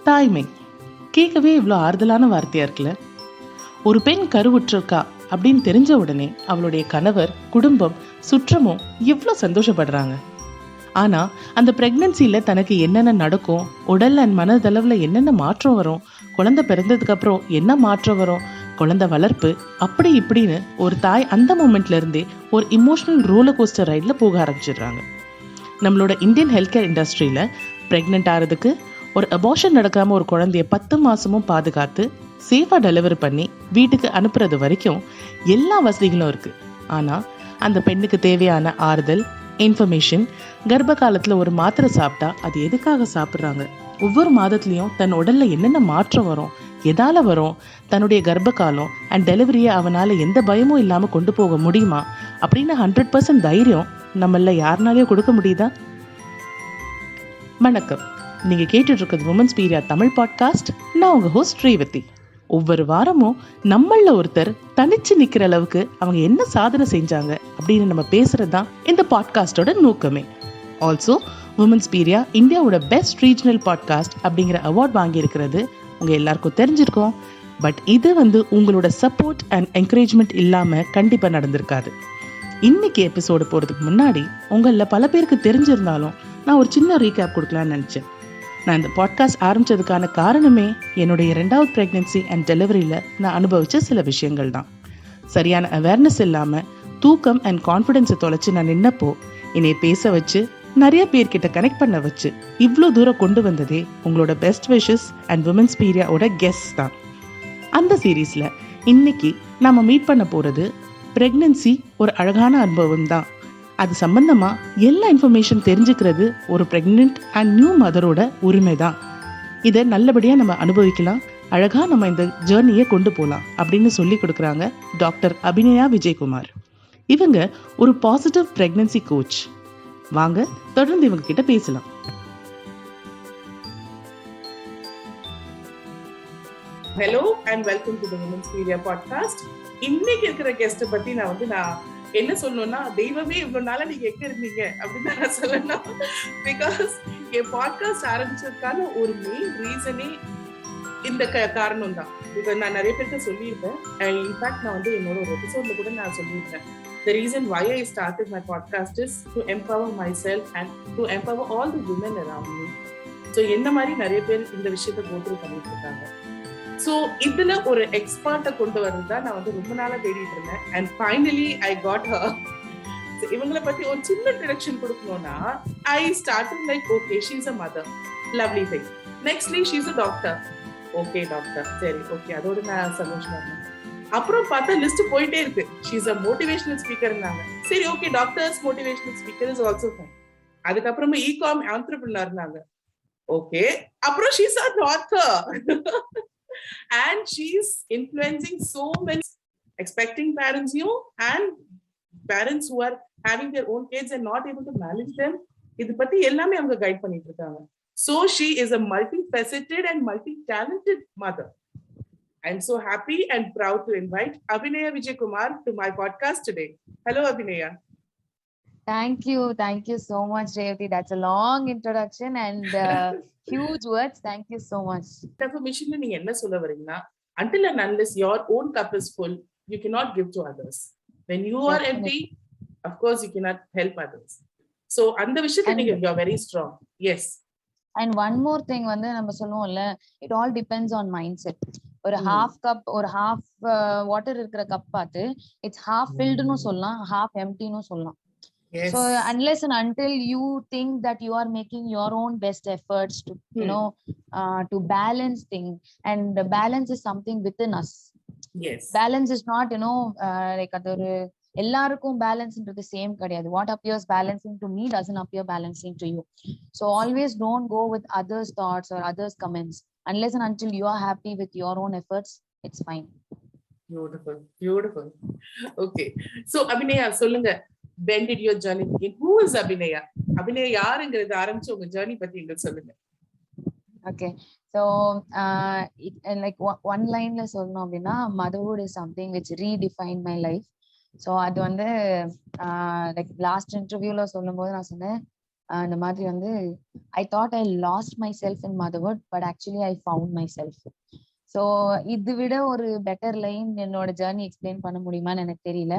தாய்மை கேட்கவே இவ்வளோ ஆறுதலான வார்த்தையா இருக்குல்ல. ஒரு பெண் கருவுற்றிருக்கா அப்படின்னு தெரிஞ்ச உடனே அவளுடைய கணவர், குடும்பம், சுற்றமும் எவ்வளோ சந்தோஷப்படுறாங்க. ஆனா அந்த பிரெக்னன்சில தனக்கு என்னென்ன நடக்கும், உடல் அண்ட் மனதளவுல என்னென்ன மாற்றம் வரும், குழந்தை பிறந்ததுக்கு அப்புறம் என்ன மாற்றம் வரும், குழந்தை வளர்ப்பு, அப்படி இப்படின்னு ஒரு தாய் அந்த மொமெண்ட்ல இருந்தே ஒரு இமோஷனல் ரோலர் கோஸ்டர் ரைட்ல போக ஆரம்பிச்சிடுறாங்க. நம்மளோட இந்தியன் ஹெல்த் கேர் இண்டஸ்ட்ரியில பிரெக்னென்ட் ஆகிறதுக்கு, ஒரு அபார்ஷன் நடக்காம ஒரு குழந்தைய 10 மாசமும் பாதுகாத்து சேஃபா டெலிவரி பண்ணி வீட்டுக்கு அனுப்புறது வரைக்கும் எல்லா வசதிகளும் இருக்கு. ஆனா அந்த பெண்ணுக்கு தேவையான ஆறுதல், இன்ஃபர்மேஷன், கர்ப்ப காலத்துல ஒரு மாத்திரை சாப்பிட்டா அது எதுக்காக சாப்பிட்றாங்க, ஒவ்வொரு மாதத்துலயும் தன் உடல்ல என்னென்ன மாற்றம் வரும், எதால வரும், தன்னுடைய கர்ப்ப காலம் அண்ட் டெலிவரியை அவனால எந்த பயமும் இல்லாம கொண்டு போக முடியுமா அப்படின்னு 100% தைரியம் நம்மள யாருனாலையும் கொடுக்க முடியுதா? வணக்கம், நீங்க கேட்டுட்டு இருக்கிறது உமன்ஸ்பீரியா தமிழ் பாட்காஸ்ட். நான் உங்க ஹோஸ்ட் ரேவதி. ஒவ்வொரு வாரமும் நம்மள ஒருத்தர் தனிச்சு நிக்கிற அளவுக்கு அவங்க என்ன சாதனை செஞ்சாங்க அப்படின்னு நம்ம பேசுறது தான் இந்த பாட்காஸ்டோட நோக்கமே. ஆல்சோ உமன்ஸ்பீரியா இந்தியாவோட பெஸ்ட் ரீஜனல் பாட்காஸ்ட் அப்படிங்கிற அவார்ட் வாங்கி இருக்கிறது உங்க எல்லாருக்கும் தெரிஞ்சிருக்கும். பட் இது உங்களோட சப்போர்ட் அண்ட் என்கரேஜ்மெண்ட் இல்லாம கண்டிப்பா நடந்திருக்காது. இன்னைக்கு எபிசோடு போறதுக்கு முன்னாடி உங்கள பல பேருக்கு தெரிஞ்சிருந்தாலும் நான் ஒரு சின்ன ரீகேப் கொடுக்கலான்னு நினைச்சேன். நான் இந்த பாட்காஸ்ட் ஆரம்பிச்சதுக்கான காரணமே என்னுடைய 2வது பிரெக்னன்சி அண்ட் டெலிவரியில நான் அனுபவிச்ச சில விஷயங்கள் தான். சரியான அவேர்னஸ் இல்லாம தூக்கம் அண்ட் கான்ஃபிடென்ஸை தொலைச்சு நான் நின்னப்போ என்னை பேச வச்சு நிறைய பேர்கிட்ட கனெக்ட் பண்ண வச்சு இவ்வளோ தூரம் கொண்டு வந்ததே உங்களோட பெஸ்ட் விஷஸ் அண்ட் உமன்ஸ்பீரியாவோட கெஸ்ட் தான். அந்த சீரீஸ்ல இன்னைக்கு நாம மீட் பண்ண போறது பிரெக்னன்சி ஒரு அழகான அனுபவம் தான். அது சம்பந்தமா எல்லா இன்ஃபர்மேஷன் தெரிஞ்சுக்கிறது ஒரு பிரெக்னென்ட் அண்ட் நியூ மதரோட உரிமை தான். இதை நல்லபடியா நம்ம அனுபவிக்கலாம், அழகா நம்ம இந்த ஜேர்னியை கொண்டு போகலாம் அப்படின்னு சொல்லி கொடுக்குறாங்க டாக்டர் அபிநயா விஜயகுமார். இவங்க ஒரு பாசிட்டிவ் பிரெக்னன்சி கோச். வாங்க தொடர்ந்து இவங்க கிட்ட பேசலாம். Hello and welcome to the Womenspiria podcast. இன்னைக்கு இருக்கிற கெஸ்ட் பத்தி நான் என்ன சொல்லணும்னா, தெய்வமே இவ்வளவு நாளா நீங்க எங்க இருந்தீங்க அப்படின்னு நான் சொல்லணும். பிகாஸ் என் பாட்காஸ்ட் ஆரம்பிச்சதுக்கான ஒரு மெயின் ரீசனே இந்த காரணம் தான். இப்போ நான் நிறைய பேருக்கு சொல்லியிருப்பேன். இன்ஃபேக்ட் நான் என்னோட ஒரு எபிசோட்ல கூட நான் சொல்லியிருப்பேன். The reason why I started my podcast is to empower myself and to empower all the women around me. So என்ன மாதிரி நிறைய பேர் இந்த விஷயத்தை கோத்ரூ பண்ணிட்டு இருக்காங்க. ஸோ இதுல ஒரு எக்ஸ்பர்ட்டை கொண்டு வரதுதான் நான் ரொம்ப நாளா தேடிட்டு இருந்தேன். And finally I got her. இவங்களை பத்தி ஒரு சின்ன இன்ட்ரோடக்ஷன் கொடுக்கணும்னா, I started like okay she is a mother, lovely thing. Nextly she is a doctor. Okay doctor, சரி ஓகே, அதோட நான் சந்தோஷமா இருந்தேன். அப்புறம் பார்த்தா லிஸ்ட் போயிட்டே இருக்கு. She is a motivational speaker இருந்தாங்க. சரி okay, doctors motivational speaker is also fine. அதுக்கப்புறமா இகாம் ஆண்டர்பிரினர் இருந்தாங்க. ஓகே, அப்புறம் she is a author. And she's influencing so many expecting parents, and parents who are having their own kids and not able to manage them. இது பத்தி எல்லாமே அவங்க guide பண்ணிட்டு இருக்காங்க. So she is a multifaceted and multi-talented mother. I'm so happy and proud to invite Abinaya Vijayakumar to my podcast today. Hello Abinaya. Thank you so much, Revati. That's a long introduction and huge words. Thank you so much. Information நீங்க என்ன சொல்ல வரீங்கன்னா, until and unless your own cup is full, you cannot give to others. When you are empty, of course you cannot help others. So அந்த விஷயத்துல நீங்க you are very strong. Yes. And one more thing நம்ம சொல்லுவோம்ல, it all depends on mindset. ஒரு half cup ஒரு half water இருக்கிற cup பார்த்து it's half filled னு சொல்லலாம், half empty னு சொல்லலாம். Yes. So unless and until you think that you are making your own best efforts to to balance things, and the balance is something within us. Yes. Balance is not like அது ஒரு எல்லாருக்கும் பேலன்ஸ்ன்றது same கிடையாது. What appears balancing to me doesn't appear balancing to you. So always don't go with others' thoughts or others' comments. Unless and until you are happy with your own efforts, it's fine. Beautiful. Okay. So Abinaya, சொல்லுங்க, when did your journey begin? Who is Abinaya? Abinaya யாருங்கிறது ஆரம்பிச்சு உங்க journey பத்தி எங்களுக்கு சொல்லுங்க. Okay. So like one line ல சொல்லணும் அப்படின்னா, motherhood is something which redefined my life. So அது like லாஸ்ட் இன்டர்வியூல சொல்லும்போது நான் சொன்னேன், அந்த மாதிரி வந்து I thought I last my self in motherhood, but actually I found my self. So இது விட ஒரு பெட்டர் லைன் என்னோட ஜேர்னி எக்ஸ்பிளைன் பண்ண முடியுமான்னு எனக்கு தெரியல.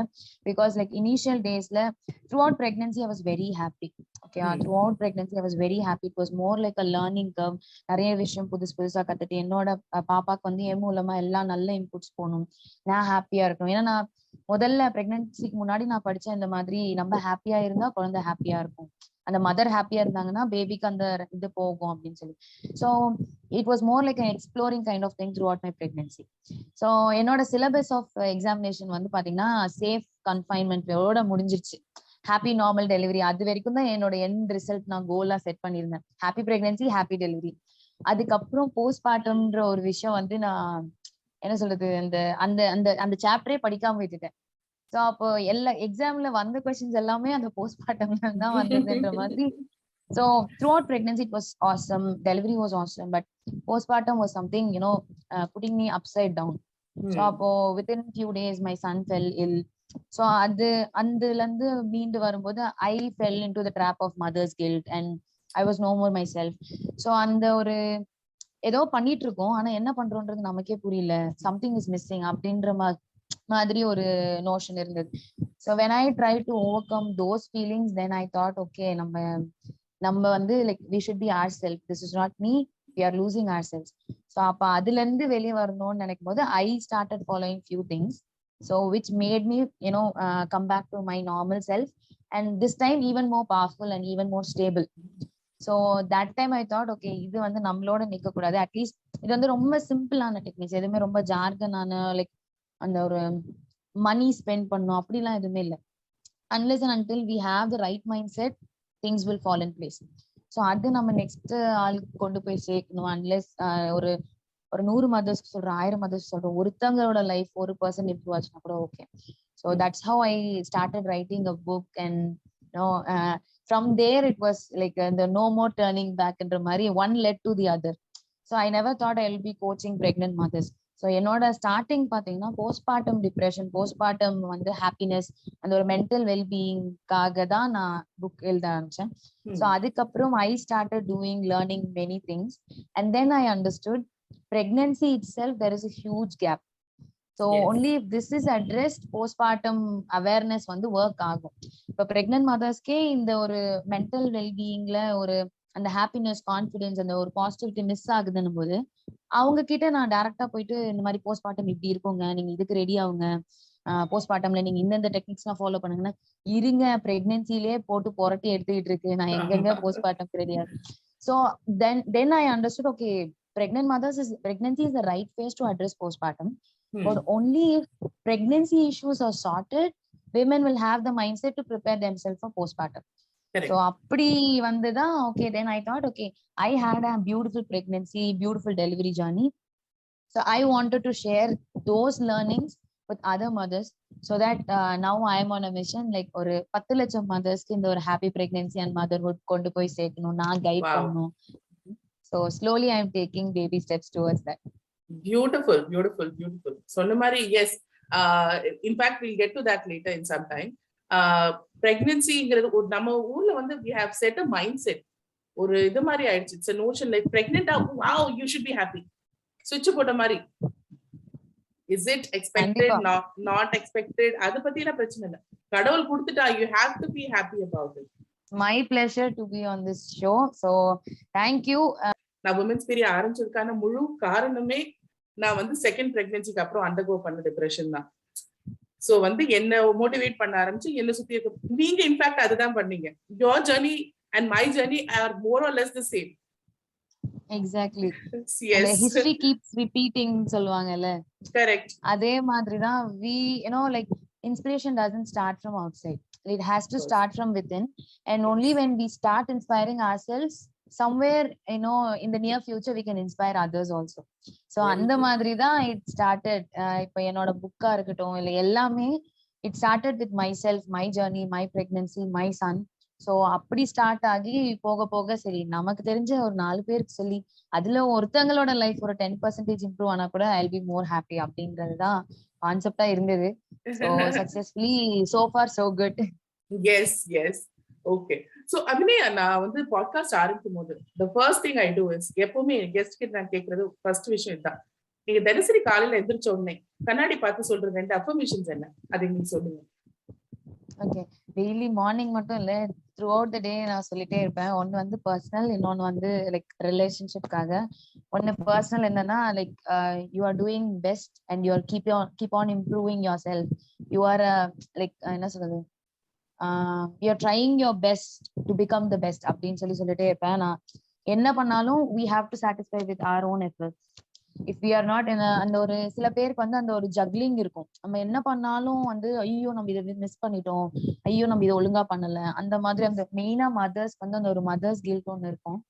பிகாஸ் லைக் இனிஷியல் டேஸ்ல through out pregnancy I was very happy. Okay, through out pregnancy I was very happy. It was more like a learning curve. நிறைய விஷயம் புதுசா கத்துட்டு என்னோட பாப்பாக்கு வந்து என் மூலமா எல்லாம் நல்ல இன்புட்ஸ் போகணும், நான் ஹாப்பியா இருக்கணும். ஏன்னா நான் முதல்ல பிரெக்னன்சிக்கு முன்னாடி நான் படிச்சேன் இந்த மாதிரி, நம்ம ஹாப்பியா இருந்தா குழந்தை ஹாப்பியா இருக்கும், அந்த மதர் ஹாப்பியா இருந்தாங்கன்னா பேபிக்கு அந்த இது போகும் அப்படின்னு சொல்லி. So it was more like an exploring kind of thing throughout my pregnancy. So என்னோட சிலபஸ் ஆஃப் எக்ஸாமினேஷன் வந்து பாத்தீங்கன்னா சேஃப் கன்ஃபைன்மெண்டோட முடிஞ்சிருச்சு. ஹாப்பி நார்மல் டெலிவரி அது வரைக்கும் தான் என்னோட எண்ட் ரிசல்ட் நான் கோலா செட் பண்ணியிருந்தேன். Happy pregnancy, happy delivery. அதுக்கப்புறம் போஸ்ட்மார்ட்டம்ன்ற ஒரு விஷயம் வந்து நான் என்ன சொல்றது, அந்த அந்த அந்த அந்த சாப்டரே படிக்காம விட்டுட்டேன். ஸோ அப்போ எல்லா எக்ஸாம்ல வந்த கொஸ்டின்ஸ் எல்லாமே அந்த போஸ்ட்மார்ட்டம்ல தான் வந்ததுன்ற மாதிரி. So throughout pregnancy it was awesome, delivery was awesome, but postpartum was something, putting me upside down. So appo within few days my son fell ill. So அதுல இருந்து மீண்டு வரும்போது I fell into the trap of mother's guilt and I was no more myself. So அந்த ஒரு ஏதோ பண்ணிட்டு இருக்கோம், ஆனா என்ன பண்றோம்ன்றது நமக்கே புரியல, சம்திங் இஸ் மிஸ்ஸிங் அப்படின்ற மாதிரி ஒரு நோஷன் இருந்தது. So when I tried to overcome those feelings, then I thought, okay, நம்ம வந்து like we should be ourselves, this is not me, we are losing ourselves. So அப்ப அதுல இருந்து வெளியே வரணும்னு நினைக்கும் போது I started following few things, so which made me come back to my normal self, and this time even more powerful and even more stable. So that time I thought, okay, இது வந்து நம்மளோட நிக்க கூடாது, at least இது வந்து ரொம்ப சிம்பிளான techniques, எதுவுமே ரொம்ப ஜார்கனான லைக் அந்த ஒரு மணி ஸ்பெண்ட் பண்ணும் அப்படிலாம் எதுவுமே இல்லை. unless and until we have the right mindset, things will fall in place. So அது நம்ம நெக்ஸ்ட் ஆளுக்கு கொண்டு போய் சேர்க்கணும். அன்லெஸ் ஒரு 100 மதர்ஸ்க்கு சொல்றோம், 1000 மதர்ஸ் சொல்றோம், ஒருத்தவங்களோட லைஃப் 1% இம்ப்ரூவ் ஆச்சுன்னா கூட okay. So that's how I started writing a book, and from there it was like the no more turning back ன்ற மாதிரி one led to the other. So I never thought I will be coaching pregnant mothers. So என்னோட starting பாத்தீங்கன்னா postmortem depression, postmortem வந்து happiness, அந்த ஒரு mental வெல்பீயிங்காக தான் நான் book எழுத ஆரம்பிச்சேன். ஸோ அதுக்கப்புறம் I started doing learning many things, and then I understood pregnancy itself there is a huge gap. So only if this is addressed, postpartum awareness வந்து work ஆகும். இப்போ பிரெக்னன்ட் மதர்ஸ்க்கே இந்த ஒரு மென்டல் வெல்பீயிங்ல ஒரு அந்த ஹாப்பினஸ், கான்ஃபிடன்ஸ், அந்த ஒரு பாசிட்டிவிட்டி மிஸ் ஆகுதுன்னும் போது அவங்க கிட்ட நான் டைரக்டா போயிட்டு இந்த மாதிரி போஸ்ட்மார்ட்டம் இப்படி இருக்குங்க, நீங்க இதுக்கு ரெடி ஆகுங்க, போஸ்ட்மார்ட்டம்ல நீங்க இந்த டெக்னிக்ஸ் எல்லாம் ஃபாலோ பண்ணுங்கன்னா, இருங்க பிரெக்னன்சிலே போட்டு புரட்டி எடுத்துக்கிட்டு இருக்கு, நான் எங்கெங்க போஸ்ட்மார்ட்டம் ரெடி ஆகும். So then I understood, okay, pregnancy is the right phase to address postpartum, but only if pregnancy issues are sorted, women will have the mindset to prepare themselves for postpartum. So அப்படி வந்துதான் okay, then I thought, okay, I had a beautiful pregnancy, beautiful delivery journey, so I wanted to share those learnings with other mothers, so that now I am on a mission, like ஒரு 10 லட்சம் mothersக்கு இந்த ஒரு happy pregnancy and motherhood கொண்டு போய் சேர்க்கணும், நான் guide பண்ணணும். So slowly I am taking baby steps towards that. Beautiful. சொன்ன மாதிரி yes, in fact we'll get to that later in some time. Pregnancyங்கிறது நம்ம ஊர்ல வந்து we have set a mindset, ஒரு இது மாதிரி ஆயிடுச்சு. It's a notion like pregnant, wow, you should be happy, switch போட்ட மாதிரி. Is it expected, not expected, அத பத்தி எல்லாம் பிரச்சனை இல்ல, கடவுள் கொடுத்துட்டா, you have to be happy about it. My pleasure to be on this show, so thank you. நான் Wominspiria ஆரம்பிச்சதுக்கான முழு காரணமே நான் வந்து செகண்ட் பிரெக்னன்சிக்கு அப்புறம் அண்டர்கோ பண்ண டிப்ரெஷன் தான். சோ வந்து என்ன மோட்டிவேட் பண்ண ஆரம்பிச்சு, என்ன சுத்தி இருக்க நீங்க இன்ஃபேக்ட் அதுதான் பண்ணீங்க. your journey and my journey are more or less the same. Exactly. Yes. The history keeps repeating சொல்வாங்கல்ல, correct. அதே மாதிரி தான் we like inspiration doesn't start from outside, it has to start from within, and only when we start inspiring ourselves, somewhere in the near future we can inspire others also. So அந்த மாதிரி தான் it started. இப்போ என்னோட புக்கா இருக்கட்டும் இல்ல எல்லாமே it started with myself, my journey, my pregnancy, my son. So அப்படி ஸ்டார்ட் ஆகி போக போக சரி நமக்கு தெரிஞ்ச ஒரு 4 பேருக்கு சொல்லி அதுல ஒருத்தங்களோட லைஃப் ஒரு 10% இம்ப்ரூவ் ஆனா கூட I'll be more happy அப்படின்றதுதான் கான்செப்டா இருந்தது. So successfully so far so good. Yes. Okay. So Abhinaya, நான் வந்து பாட்காஸ்ட் ஆரம்பிக்கும் போது the first thing I do is எப்பவுமே கெஸ்ட் கிட்ட நான் கேக்குறது ஃபர்ஸ்ட் விஷயம் இதுதான். நீங்க தினசரி காலையில எந்திரிச்ச உடனே கண்ணாடி பார்த்து சொல்ற 2 அஃபர்மேஷன்ஸ் என்ன, அது நீங்க சொல்லுங்க. ஓகே, டெய்லி மார்னிங் மட்டும் இல்ல, த்ரூ அவுட் த டே நான் சொல்லிட்டே இருப்பேன். ஒன்னு வந்து பர்சனல், இன்னொன்னு வந்து லைக் ரிலேஷன்ஷிப்காக. ஒன்னு பர்சனல் என்னன்னா like you are doing best and you are keep on improving your self. You are like என்ன சொல்றது, you are trying your best to become the best அப்படின்னு சொல்லிட்டே இருப்பேன். நான் என்ன பண்ணாலும் we have to satisfy with our own efforts. if we are not in அந்த ஒரு சில பேருக்கு வந்து அந்த ஒரு ஜக்லிங் இருக்கும். நம்ம என்ன பண்ணாலும் வந்து ஐயோ நம்ம இதை மிஸ் பண்ணிட்டோம், ஐயோ நம்ம இதை ஒழுங்கா பண்ணல, அந்த மாதிரி அந்த மெயினா மதர்ஸ் வந்து அந்த ஒரு மதர்ஸ் கில்ட் ஒன்னு இருக்கும்.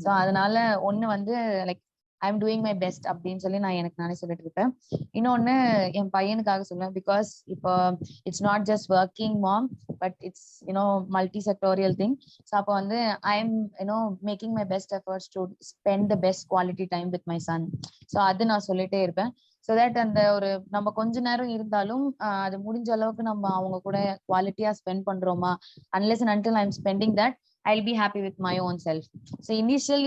சோ அதனால ஒண்ணு வந்து like I am doing my best அப்படின்னு சொல்லி நான் எனக்கு நானே சொல்லிட்டு இருப்பேன். இன்னொன்னு என் பையனுக்காக சொல்லுவேன். பிகாஸ் இப்போ it's not just working mom, but it's multi sectorial thing. So அப்போ வந்து I am making my best efforts to spend the best quality time with my son. So அது நான் சொல்லிட்டே இருப்பேன். ஸோ தட் அந்த ஒரு நம்ம கொஞ்ச நேரம் இருந்தாலும் அது முடிஞ்ச அளவுக்கு நம்ம அவங்க கூட குவாலிட்டியா ஸ்பெண்ட் பண்றோமா, unless and until I am spending that I'll be happy with my own self. So initial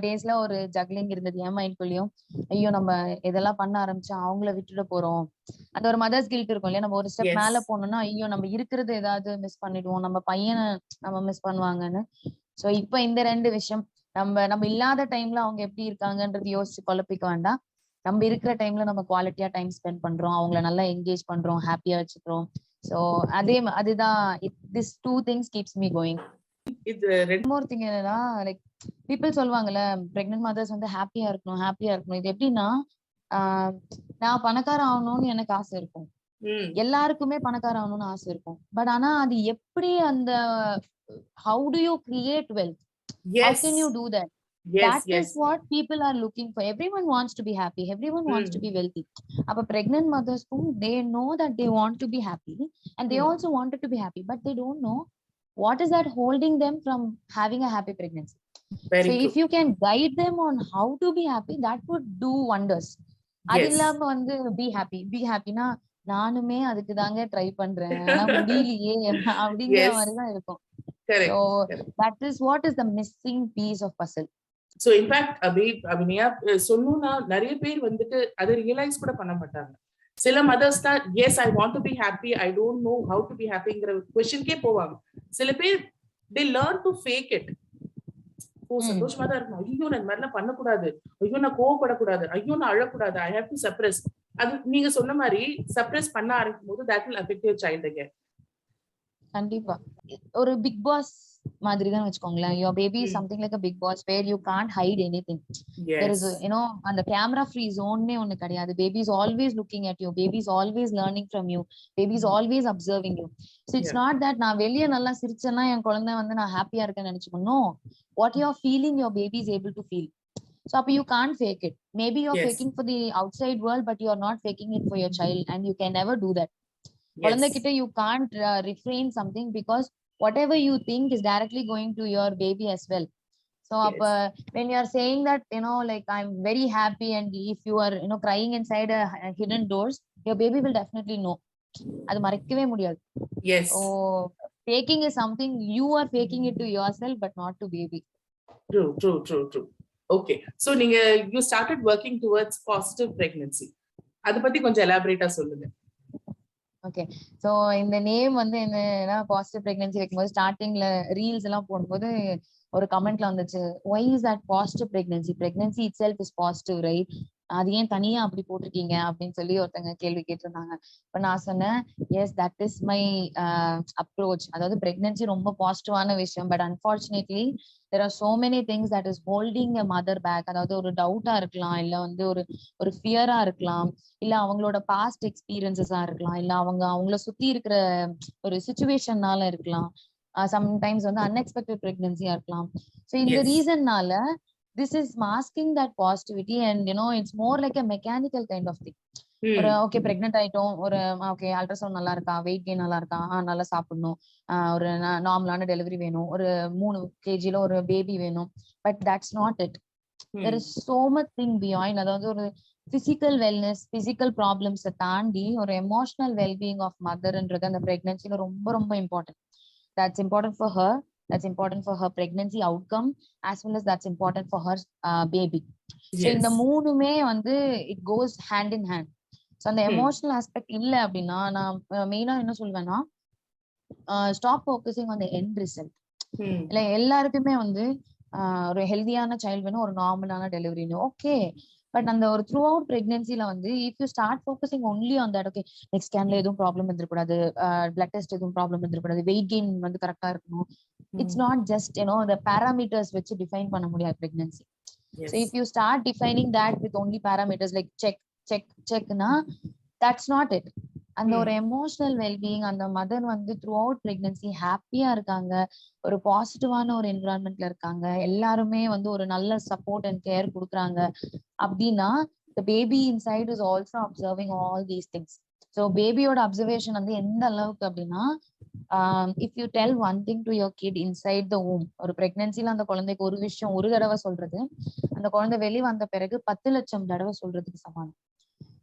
daysல ஒரு ஜக்லிங் இருந்தது என் மைண்ட்குள்ளயும். ஐயோ நம்ம இதெல்லாம் பண்ண ஆரம்பிச்சா அவங்கள விட்டுட போறோம், அந்த ஒரு மதர்ஸ் கில்ட் இருக்கும் இல்லையா. நம்ம ஒரு ஸ்டெப் மேல போனோம்னா ஐயோ நம்ம இருக்கிறது ஏதாவது மிஸ் பண்ணிடுவோம், நம்ம பையனை நம்ம மிஸ் பண்ணுவாங்கன்னு. சோ இப்ப இந்த 2 விஷயம், நம்ம இல்லாத டைம்ல அவங்க எப்படி இருக்காங்கன்றது யோசிச்சு குழப்பிக்க வேண்டாம். நம்ம இருக்கிற டைம்ல நம்ம குவாலிட்டியா டைம் ஸ்பெண்ட் பண்றோம், அவங்கள நல்லா என்கேஜ் பண்றோம், ஹாப்பியா வச்சுக்கிறோம். சோ அதுதான் this two things keeps me going. இது மோர் திங் என்னன்னா லைக் பீப்புள் சொல்லுவாங்கல்ல பிரெக்னன்ட் மதர்ஸ் வந்து ஹாப்பியா இருக்கணும். இது எப்படின்னா நான் பணக்காரன் ஆகணும்னு எனக்கு ஆசை இருக்கும், எல்லாருக்குமே பணக்காரன் ஆகணும்னு ஆசை இருக்கும். பட் ஆனா அது எப்படி அந்த how do you create wealth? How can you do that? That is what people are looking for. Everyone wants to be happy, everyone wants to be wealthy. அப்ப pregnant mothers they know that they want to be happy and they also wanted to be happy, but they don't know what is that holding them from having a happy pregnancy. So if you can guide them on how to be happy, that would do wonders. அது இல்லாம வந்து be happy னா நானுமே அதுக்கு தாங்க try பண்றேன் ஆனா முடியலையே அப்படிங்கிற மாதிரி தான் இருக்கும். So that is what is the missing piece of puzzle. So in fact Abhinaya சொல்லணும்னா நிறைய பேர் வந்துட்டு அதை ரியலைஸ் கூட பண்ண மாட்டாங்க. சில மதர்ஸ் தான் yes I want to be happy, I don't know how to be ஹாப்பிங்கிற கொஸ்டின்கே போவாங்க. சில பேர் they learn to fake it. சந்தோஷமா தான் இருக்கணும், ஐயோ நான் இந்த மாதிரிலாம் பண்ணக்கூடாது, ஐயோ நான் கோவப்படக்கூடாது, ஐயோ நான் அழக்கூடாது, ஐ ஹேவ் டு சப்ரஸ். அது நீங்க சொன்ன மாதிரி சப்ரஸ் பண்ண ஆரம்பிக்கும் போது that will affect your child again. கண்டிப்பா ஒரு பிக் பாஸ் மாதிரி தான் வச்சுக்கோங்களேன். your baby is something like a big boss where you can't hide anything. There is அந்த camera free zone ஒண்ணு கிடையாது. baby is always looking at you, baby is always learning from you, baby is always observing you. So it's not that நான் வெளிய நல்லா சிரிச்சேன்னா என் குழந்தை வந்து நான் ஹாப்பியா இருக்கேன்னு நினைச்சுக்கணும். No, what you are feeling your baby is able to feel. So you can't fake it. Maybe you're faking for the outside world, but you are not faking it for your child, and you can never do that. குழந்தை கிட்ட you can't refrain something because whatever you think is directly going to your baby as well. So when you are saying that like I'm very happy, and if you are crying inside a hidden doors, your baby will definitely know. அது மறைக்கவே முடியாது. So faking is something you are faking it to yourself but not to baby. True. Okay, so நீங்க you started working towards positive pregnancy. அத பத்தி கொஞ்சம் எலாபரேட்டா சொல்லுங்க. Okay, so இந்த name வந்து என்னன்னா பாசிட்டிவ் பிரெக்னன்சி வைக்கும்போது ஸ்டார்டிங்ல ரீல்ஸ் எல்லாம் போடும்போது ஒரு கமெண்ட்ல வந்துச்சு, why is that positive pregnancy itself is positive, right? அது ஏன் தனியா அப்படி போட்டிருக்கீங்க அப்படின்னு சொல்லி ஒருத்தங்க கேள்வி கேட்டிருந்தாங்க. இப்ப நான் சொன்னேன் S that is my approach. அதாவது பிரெக்னன்சி ரொம்ப பாசிட்டிவான விஷயம், but unfortunately there are so many things that is holding a mother back. அதாவது ஒரு டவுட்டா இருக்கலாம், இல்ல வந்து ஒரு ஃபியரா இருக்கலாம், இல்ல அவங்களோட பாஸ்ட் எக்ஸ்பீரியன்சஸா இருக்கலாம், இல்ல அவங்கள சுத்தி இருக்கிற ஒரு சிச்சுவேஷன்னால இருக்கலாம், சம்டைம்ஸ் வந்து அன்எக்ஸ்பெக்டட் பிரெக்னன்சியா இருக்கலாம். ஸோ இந்த ரீசன்னால this is masking that positivity, and it's more like a mechanical kind of thing. ஒரு ஓகே பிரெக்னென்ட் ஆயிட்டோம், ஒரு ஓகே அல்ட்ராசவுண்ட் நல்லா இருக்கா, வெயிட் கெயின் நல்லா இருக்கா, நல்லா சாப்பிடணும், ஒரு நார்மலான டெலிவரி வேணும், ஒரு 3 kg ஒரு பேபி வேணும், but that's not it. there is so much thing beyond. அதாவது ஒரு பிசிக்கல் வெல்னஸ், பிசிக்கல் ப்ராப்ளம்ஸை தாண்டி ஒரு எமோஷனல் வெல்பீயிங் ஆஃப் மதர்ன்றது அந்த பிரெக்னன்சில ரொம்ப ரொம்ப important. that's important for her, that's important for her pregnancy outcome, as well as that's important for her baby. So Yes. இந்த மூணுமே வந்து it goes hand in hand. So அந்த Hmm. Emotional aspect இல்ல அப்படின்னா நான் மெயினா என்ன சொல்வேன்னா, stop focusing on the end result. Hmm. இல்ல எல்லாருக்குமே வந்து ஒரு ஹெல்தியான சைல்டு வேணும், ஒரு நார்மலான டெலிவரி வேணும், ஓகே. பட் அந்த ஒரு த்ரூ அவுட் பிரெக்னன்சில வந்து if you start focusing only on that, okay next ஸ்கேன்ல எதுவும் ப்ராப்ளம் வந்துடக்கூடாது, பிளட் டெஸ்ட் எதுவும் ப்ராப்ளம் வந்துடக்கூடாது, வெயிட் கெயின் வந்து கரெக்டா இருக்கணும். It's not just the parameters வச்சு டிஃபைன் பண்ண முடியாது பிரெக்னன்சி. Yes. So if you start defining that with only parameters like check na, that's not it. அந்த ஒரு எமோஷனல் வெல்பீயிங், அந்த மதர் வந்து த்ரூ அவுட் பிரெக்னன்சி ஹாப்பியா இருக்காங்க, ஒரு பாசிட்டிவான ஒரு என்விரான்மெண்ட்ல இருக்காங்க, எல்லாருமே வந்து ஒரு நல்ல சப்போர்ட் அண்ட் கேர் கொடுக்குறாங்க அப்படின்னா, the baby inside is also observing all these things. So பேபியோட அப்சர்வேஷன் வந்து எந்த அளவுக்கு அப்படின்னா, if you tell one thing to your kid inside the womb, ஒரு பிரெக்னன்சில அந்த குழந்தைக்கு ஒரு விஷயம் ஒரு தடவை சொல்றது, அந்த குழந்தை வெளி வந்த பிறகு 10 லட்சம் தடவை சொல்றதுக்கு சமானம்.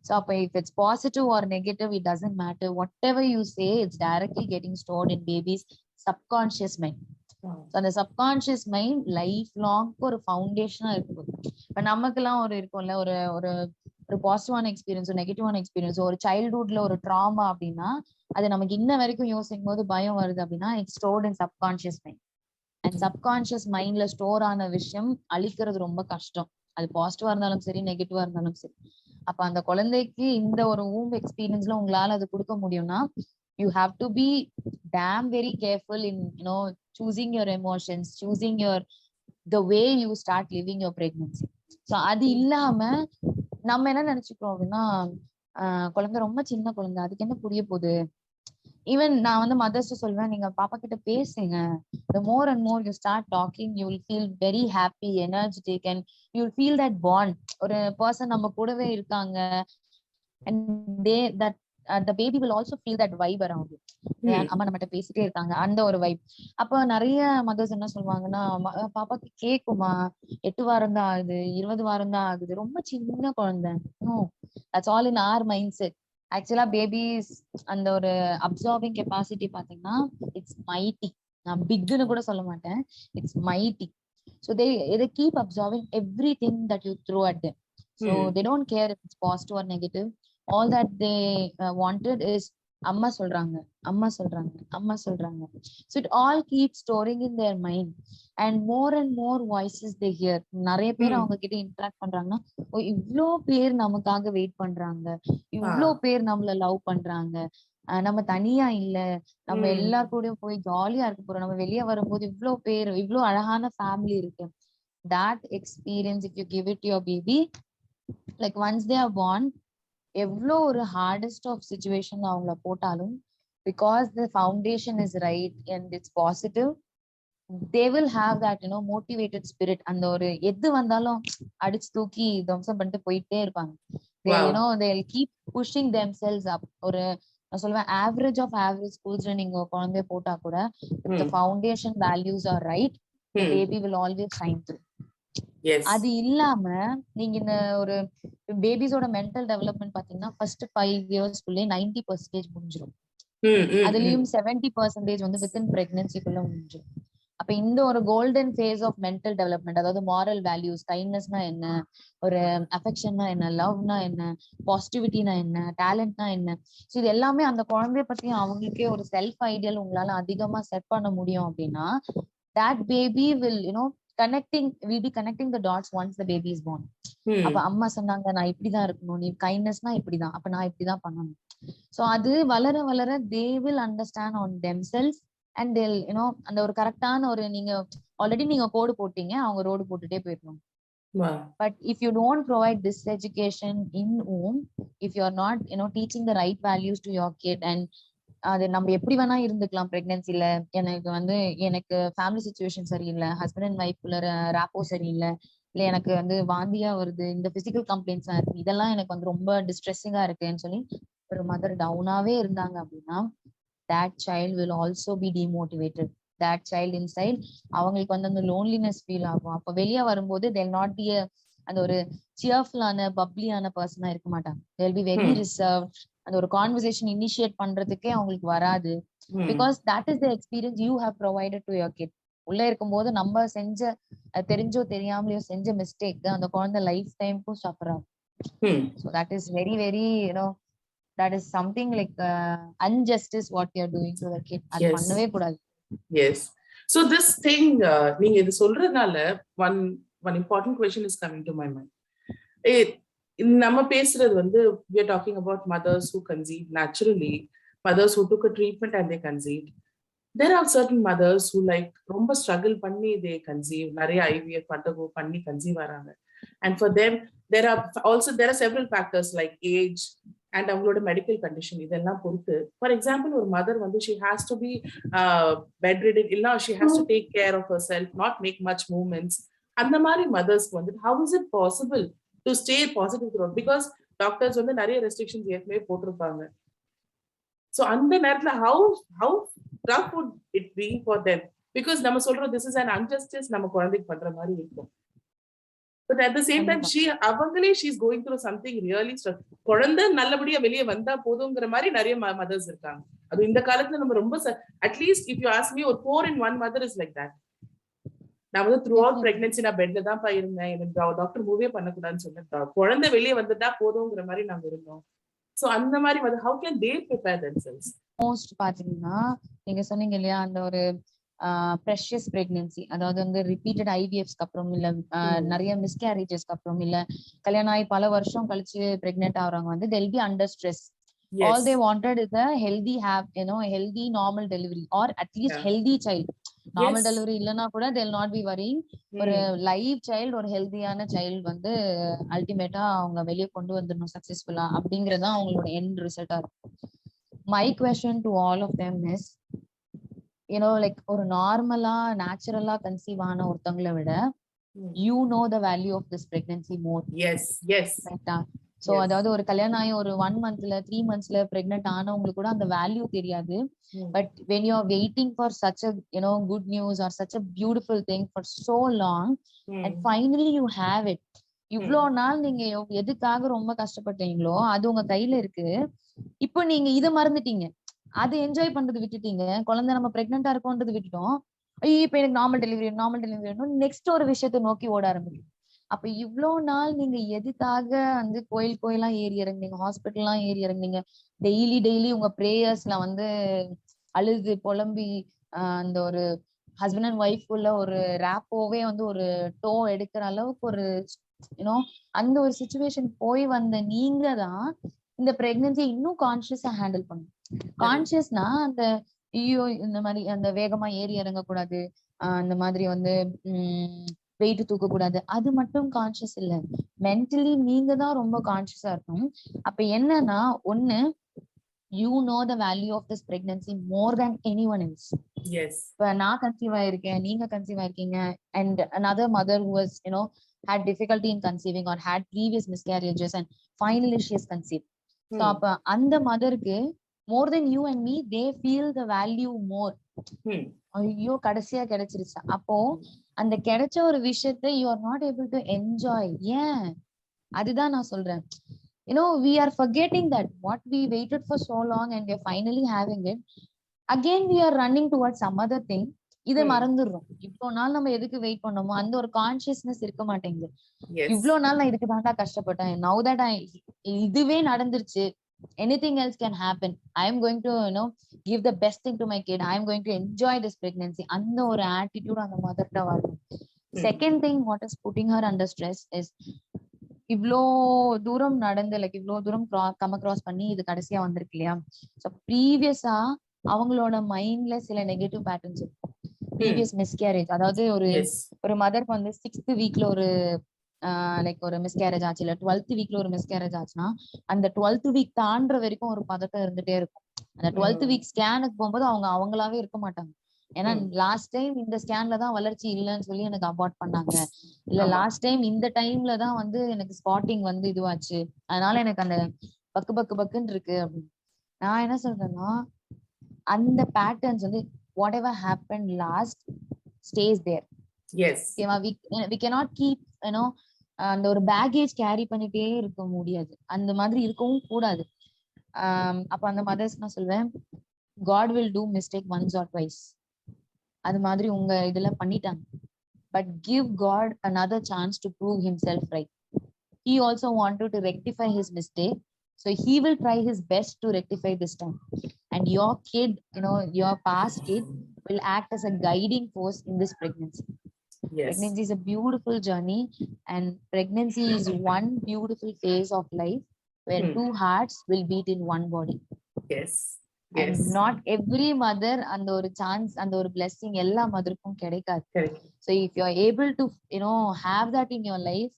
So if it's positive or negative, it doesn't matter. Whatever you say, it's directly getting stored in baby's subconscious mind. So அந்த சப்கான்சியஸ் மைண்ட் லைஃப் லாங் ஒரு ஃபவுண்டேஷனா இருக்கு. இப்ப நமக்கெல்லாம் ஒரு இருக்கும்ல, ஒரு ஒரு ஒரு பாசிட்டிவான எக்ஸ்பீரியன்ஸ், நெகட்டிவான எக்ஸ்பீரியன்ஸ், ஒரு சைல்ட்ஹுட்ல ஒரு ட்ராமா அப்படின்னா, அது நமக்கு இன்ன வரைக்கும் யோசிக்கும் போது பயம் வருது அப்படின்னா, it's stored in subconscious mind. And subconscious மைண்ட்ல ஸ்டோர் ஆன விஷயம் அழிக்கிறது ரொம்ப கஷ்டம். அது பாசிட்டிவா இருந்தாலும் சரி, நெகட்டிவா இருந்தாலும் சரி. அப்ப அந்த குழந்தைக்கு இந்த ஒரு ஊம் எக்ஸ்பீரியன்ஸ்ல உங்களால அது கொடுக்க முடியும்னா, you have to be damn very careful in choosing your emotions, choosing the way you start living your pregnancy. So அது இல்லாம நம்ம என்ன நினைச்சுக்கிறோம் அப்படின்னா, குழந்தை ரொம்ப சின்ன குழந்தை, அதுக்கு என்ன புரிய போகுது. ஈவன் நான் வந்து மதர்ஸ் சொல்வேன், நீங்க பாப்பா கிட்ட பேசுங்க. the more and more you start talking, you will feel very happy, energetic, and you will feel that bond. ஒரு person நம்ம கூடவே இருக்காங்க, and the baby will also feel that vibe around you. அம்மா நம்மகிட்ட பேசிட்டே இருக்காங்க, அந்த ஒரு வைப். அப்ப நிறைய மதர்ஸ் என்ன சொல்லுவாங்கன்னா, பாப்பாக்கு கேக்குமா, 8 வாரம் தான் ஆகுது, 20 வாரம் தான் ஆகுது, ரொம்ப சின்ன குழந்தை. No, that's all in our mindset. ஆக்சுவலா பேபிஸ் அந்த ஒரு அப்சார்பிங் கெப்பாசிட்டி பாத்தீங்கன்னா, இட்ஸ் மைட்டி. நான் பிக்னு கூட சொல்ல மாட்டேன், it's mighty. So they keep absorbing everything that you throw at them. So they don't care if it's positive or negative. All that they wanted is அம்மா சொல்றாங்க, அம்மா சொல்றாங்க, அம்மா சொல்றாங்க. So it all keeps storing in their mind, and more voices they hear. நிறைய பேர் அவங்க கிட்ட இன்டராக்ட் பண்றாங்கன்னா, இவ்ளோ பேர் நமக்காக வெயிட் பண்றாங்க, இவ்ளோ பேர் நம்மள லவ் பண்றாங்க, நம்ம தனியா இல்ல, நம்ம எல்லார் கூடயும் போய் ஜாலியா இருக்க போறோம், நம்ம வெளியே வரும்போது இவ்ளோ பேர், இவ்ளோ அழகான ஃபேமிலி இருக்கு. That experience, if you give it to your baby, like once they are born, எவ்வளோ ஒரு ஹார்டஸ்ட் ஆஃப் சிச்சுவேஷன் அவங்கள போட்டாலும், because the foundation is right and it's positive, they will have that motivated spirit. அந்த ஒரு எது வந்தாலும் அடிச்சு தூக்கி தம்சம் பண்ணிட்டு போயிட்டே இருப்பாங்க. they will keep pushing themselves up. ஒரு நான் சொல்லுவேன், ஆவரேஜ் ஆஃப் ஆவரேஜ் ஸ்கூல்ஸ்ல நீங்க குழந்தைய போட்டா கூட, if the foundation values are right, the baby will always shine through. அது இல்லாம நீங்க இந்த ஒரு பேபிஸோட மென்டல் டெவலப்மெண்ட் பாத்தீங்கன்னா, ஃபர்ஸ்ட் 5 இயர்ஸ்க்குள்ளே 90% முடிஞ்சிடும். அதுலயும் 70% வந்து வித்தின் பிரெக்னன்சிக்குள்ள முடிஞ்சிடும். அப்ப இந்த ஒரு golden phase of mental development, அதாவது மாரல் வேல்யூஸ், கைண்ட்னஸ்னா என்ன, ஒரு அஃபெக்ஷன்னா என்ன, லவ்னா என்ன, பாசிட்டிவிட்டினா என்ன, டேலண்ட்னா என்ன, ஸோ இது எல்லாமே அந்த குழந்தைய பத்தி அவங்களுக்கே ஒரு செல்ஃப் ஐடியல் உங்களால அதிகமா செட் பண்ண முடியும் அப்படின்னா, that baby will be connecting the dots once the baby is born. அப்ப அம்மா சொன்னாங்க, நான் இப்படிதான் இருக்கணும், நீ கைண்ட்னஸ்னா இப்படிதான், அப்ப நான் இப்படிதான் பண்ணணும். சோ அது வளர வளர they will understand on themselves, and they'll அந்த ஒரு கரெக்டான ஒரு, நீங்க ஆல்ரெடி நீங்க கோடு போட்டீங்க, அவங்க ரோடு போட்டுட்டே போயிடுவாங்க. But if you don't provide this education in womb, if you are not teaching the right values to your kid, and அது நம்ம எப்படி வேணா இருந்துக்கலாம் பிரெக்னன்சில, எனக்கு ஃபேமிலி சிச்சுவேஷன் சரியில்லை, ஹஸ்பண்ட் அண்ட் ஒய்ஃப்குள்ள ராப்போ சரியில்லை, இல்ல எனக்கு வாந்தியா வருது, இந்த பிசிக்கல் கம்ப்ளைண்ட்ஸ் இருக்கு, இதெல்லாம் எனக்கு ரொம்ப டிஸ்ட்ரெஸ்ஸிங்கா இருக்குன்னு சொல்லி ஒரு மதர் டவுனாவே இருந்தாங்க அப்படின்னா, that child will also be demotivated. that child inside, அவங்களுக்கு அந்த லோன்லினஸ் ஃபீல் ஆகும். அப்ப வெளியே வரும்போது they'll not be அந்த ஒரு சியர்ஃபுல்லான பப்ளியான பர்சனா இருக்க மாட்டாங்க. they'll be very reserved. அந்த ஒரு கான்வர்சேஷன் இனிஷியேட் பண்றதுக்கே அவங்களுக்கு வராது. Because that is the experience you have provided to your kid. உள்ள இருக்கும்போது நம்ம செஞ்ச தெரிஞ்சோ தெரியாமலையோ செஞ்ச மிஸ்டேக் அந்த குழந்தை லைஃப் டைம்க்கும் சஃபர் ஆகும். So that is very very that is something like injustice what you are doing to the kid. அது பண்ணவே கூடாது. Yes. So this thing நீங்க இது சொல்றதுனால one important question is coming to my mind. நம்ம பேசுறது வந்து we are talking about mothers who conceive naturally, mothers who took a treatment and they conceived. There are certain mothers who like ரொம்ப struggle பண்ணி they conceive, நிறைய IVF பண்ணி conceive ஆறாங்க. And for them there are several factors like age and அவங்களோட medical condition இதெல்லாம் பொறுத்து. For example ஒரு mother வந்து she has to be bedridden, இல்ல she has to take care of herself, not make much movements. அந்த மாதிரி மதர்ஸ்க்கு வந்து how is it possible to stay positive throughout? Because doctors வந்து நிறைய ரெஸ்ட்ரிக்ஷன்ஸ் ஏற்கனவே போட்டிருப்பாங்க. So அந்த நேரத்துல how tough would it be for them? Because நம்ம சொல்றோம் this is an injustice நம்ம குழந்தைக்கு பண்ற மாதிரி இருக்கும். But at the same time அவங்களே she's going through something really குழந்தை நல்லபடியா வெளியே வந்தா போதுங்கிற மாதிரி நிறைய மதர்ஸ் இருக்காங்க. அது இந்த காலத்துல நம்ம ரொம்ப at least if you ask me ஒரு 4 in 1 mother is like that. நான் வந்து த்ரூ அவுட் பிரெக்னன்சி நான் பெட்ல தான் இருந்தேன், எனக்கு டாக்டர் மூவே பண்ணக்கூடாதுன்னு சொன்னேன், குழந்தை வெளியே வந்துட்டா போதுங்கிற மாதிரி நாங்க இருந்தோம். சோ அந்த மாதிரி வந்து how can they prepare themselves? Most பாத்தீங்கன்னா நீங்க சொன்னீங்க இல்லையா அந்த ஒரு ப்ரெஷியஸ் பிரெக்னன்சி, அதாவது வந்து ரிப்பீட்டட் ஐவிஎஃப்ஸ்க்கு அப்புறம் இல்ல நிறைய மிஸ்கேரேஜஸ்க்கு அப்புறம் இல்ல கல்யாணம் ஆகி பல வருஷம் கழிச்சு பிரெக்னென்ட் ஆகுறவங்க வந்து they'll be under stress. All they wanted is a healthy healthy normal delivery or at least healthy child. Normal delivery இல்லனா கூட they'll not be worrying. ஒரு லைவ் சைல்டு, ஒரு ஹெல்தியான சைல்டு வந்து அல்டிமேட்டா அவங்க வெளியே கொண்டு வந்துடணும் சக்சஸ்ஃபுல்லா அப்படிங்கறது அவங்களோட எண்ட் ரிசல்ட்டா இருக்கும். My question to all of them is like ஒரு நார்மலா நேச்சுரலா கன்சீவ் ஆன ஒருத்தவங்களை விட you know the value of this pregnancy more. Yes so அதாவது ஒரு கல்யாணம் ஆகி ஒரு 1 monthல 3 monthsல பிரெக்னென்ட் ஆனவங்களுக்கு கூட அந்த வேல்யூ தெரியாது. But when you are waiting for such a good news or such a beautiful thing for so long and finally you have it, இவ்ளோ நாள் நீங்க எதுக்காக ரொம்ப கஷ்டப்பட்டீங்களோ அது உங்க கையில இருக்கு. இப்போ நீங்க இதை மறந்துட்டீங்க, அது என்ஜாய் பண்றது விட்டுட்டீங்க. குழந்தை நம்ம பிரெக்னெண்டா இருக்கோன்றது விட்டுட்டோம். இப்ப எனக்கு நார்மல் டெலிவரி நெக்ஸ்ட் ஒரு விஷயத்தை நோக்கி ஓட ஆரம்பிக்கும். அப்ப இவ்வளோ நாள் நீங்க எதுக்காக வந்து கோயிலா ஏறி இறங்குனீங்க, ஹாஸ்பிட்டல்லாம் ஏறி இறங்குனீங்க, டெய்லி உங்க பிரேயர்ஸ்ல வந்து அழுது புலம்பி அந்த ஒரு ஹஸ்பண்ட் அண்ட் ஒய்ஃப் உள்ள ஒரு ரேப்போவே வந்து ஒரு டோ எடுக்கிற அளவுக்கு ஒரு அந்த ஒரு சிச்சுவேஷன் போய் வந்த நீங்க தான் இந்த பிரெக்னன்சியை இன்னும் கான்சியஸா ஹேண்டில் பண்ணும். கான்சியஸ்னா அந்த இந்த மாதிரி அந்த வேகமா ஏறி இறங்கக்கூடாது, அந்த மாதிரி வந்து வெயிட் தூக்க கூடாது, அது மட்டும் கான்சியஸ் இல்ல, மென்டலி நீங்க தான் ரொம்ப கான்சியஸா இருக்கணும். அப்ப என்னன்னா ஒண்ணு, you know the value of this pregnancy more than anyone else. இப்ப நான் கன்சீவ் ஆயிருக்கேன், நீங்க conceive ஆயிருக்கீங்க, and another mother who was had difficulty in conceiving or had previous miscarriages and finally she has conceived. So அப்ப அந்த மதருக்கு more than you and me they feel the value more. ஐயோ கடைசியா கிடைச்சிருச்சு. அப்போ அந்த கிடைச்ச ஒரு விஷயத்தை you are not able to enjoy. ஏன்? அதுதான் நான் சொல்றேன். we are forgetting that what we waited for so long and we are finally having it. Again we are running towards some other thing. இதை மறந்துடுறோம். இவ்வளோ நாள் நம்ம எதுக்கு வெயிட் பண்ணோமோ அந்த ஒரு கான்சியஸ்னஸ் இருக்க மாட்டேங்குது. இவ்வளோ நாள் நான் இதுக்கு தாண்டா கஷ்டப்பட்டேன், now that இதுவே நடந்துருச்சு, anything else can happen, I am going to give the best thing to my kid, I am going to enjoy this pregnancy. அந்த ஒரு attitude அந்த மதர்ட்ட வரும். Second thing what is putting her under stress is இவ்வளோ தூரம் நடந்து இவ்வளோ தூரம் cross பண்ணி இது கடைசியா வந்திருக்கு இல்லையா. ஸோ ப்ரீவியஸா அவங்களோட மைண்ட்ல சில நெகட்டிவ் பேட்டர்ன்ஸ் இருக்கும். ப்ரீவியஸ் மிஸ்கேரேஜ், அதாவது ஒரு மதருக்கு வந்து 6th வீக்ல ஒரு ஒரு மிஸ்கேரேஜ் ஆச்சு, இல்ல 12th வீக்ல ஒரு மிஸ்கேரேஜ் ஆச்சுன்னா அந்த 12th வீக் தாண்டுற வரைக்கும் ஒரு பதட்டம் இருந்துட்டே இருக்கும். அந்த 12th வீக் ஸ்கேனுக்கு போகும்போது அவங்களாவே இருக்க மாட்டாங்க. ஏன்னா லாஸ்ட் டைம் இந்த ஸ்கேன்ல தான் வளர்ச்சி இல்லைன்னு சொல்லி எனக்கு அபார்ட் பண்ணாங்க, இல்ல லாஸ்ட் டைம் இந்த டைம்ல தான் வந்து எனக்கு ஸ்பாட்டிங் வந்து இதுவாச்சு, அதனால எனக்கு அந்த பக்குன்னு இருக்கு அப்படின்னு. நான் என்ன சொல்றேன்னா அந்த பேட்டர்ன்ஸ் வந்து whatever happened last stays there. We cannot keep அந்த ஒரு பேகேஜ் கேரி பண்ணிட்டே இருக்க முடியாது, அந்த மாதிரி இருக்கவும் கூடாது. அப்ப அந்த மதர்ஸ் நான் சொல்வேன், God will do mistake once or twice. அது மாதிரி உங்க இதுல பண்ணிட்டாங்க. But give God another chance to prove himself right. He also wanted to rectify his mistake, so he will try his best to rectify this time. And your kid, your past kid will act as a guiding force in this pregnancy. Yes. Pregnancy is a beautiful journey, and pregnancy is one beautiful phase of life where two hearts will beat in one body. Yes. And Yes. not every mother and ஒரு chance and ஒரு blessing எல்லா மதருக்கும் கிடைக்காது. Correct. So if you are able to have that in your life,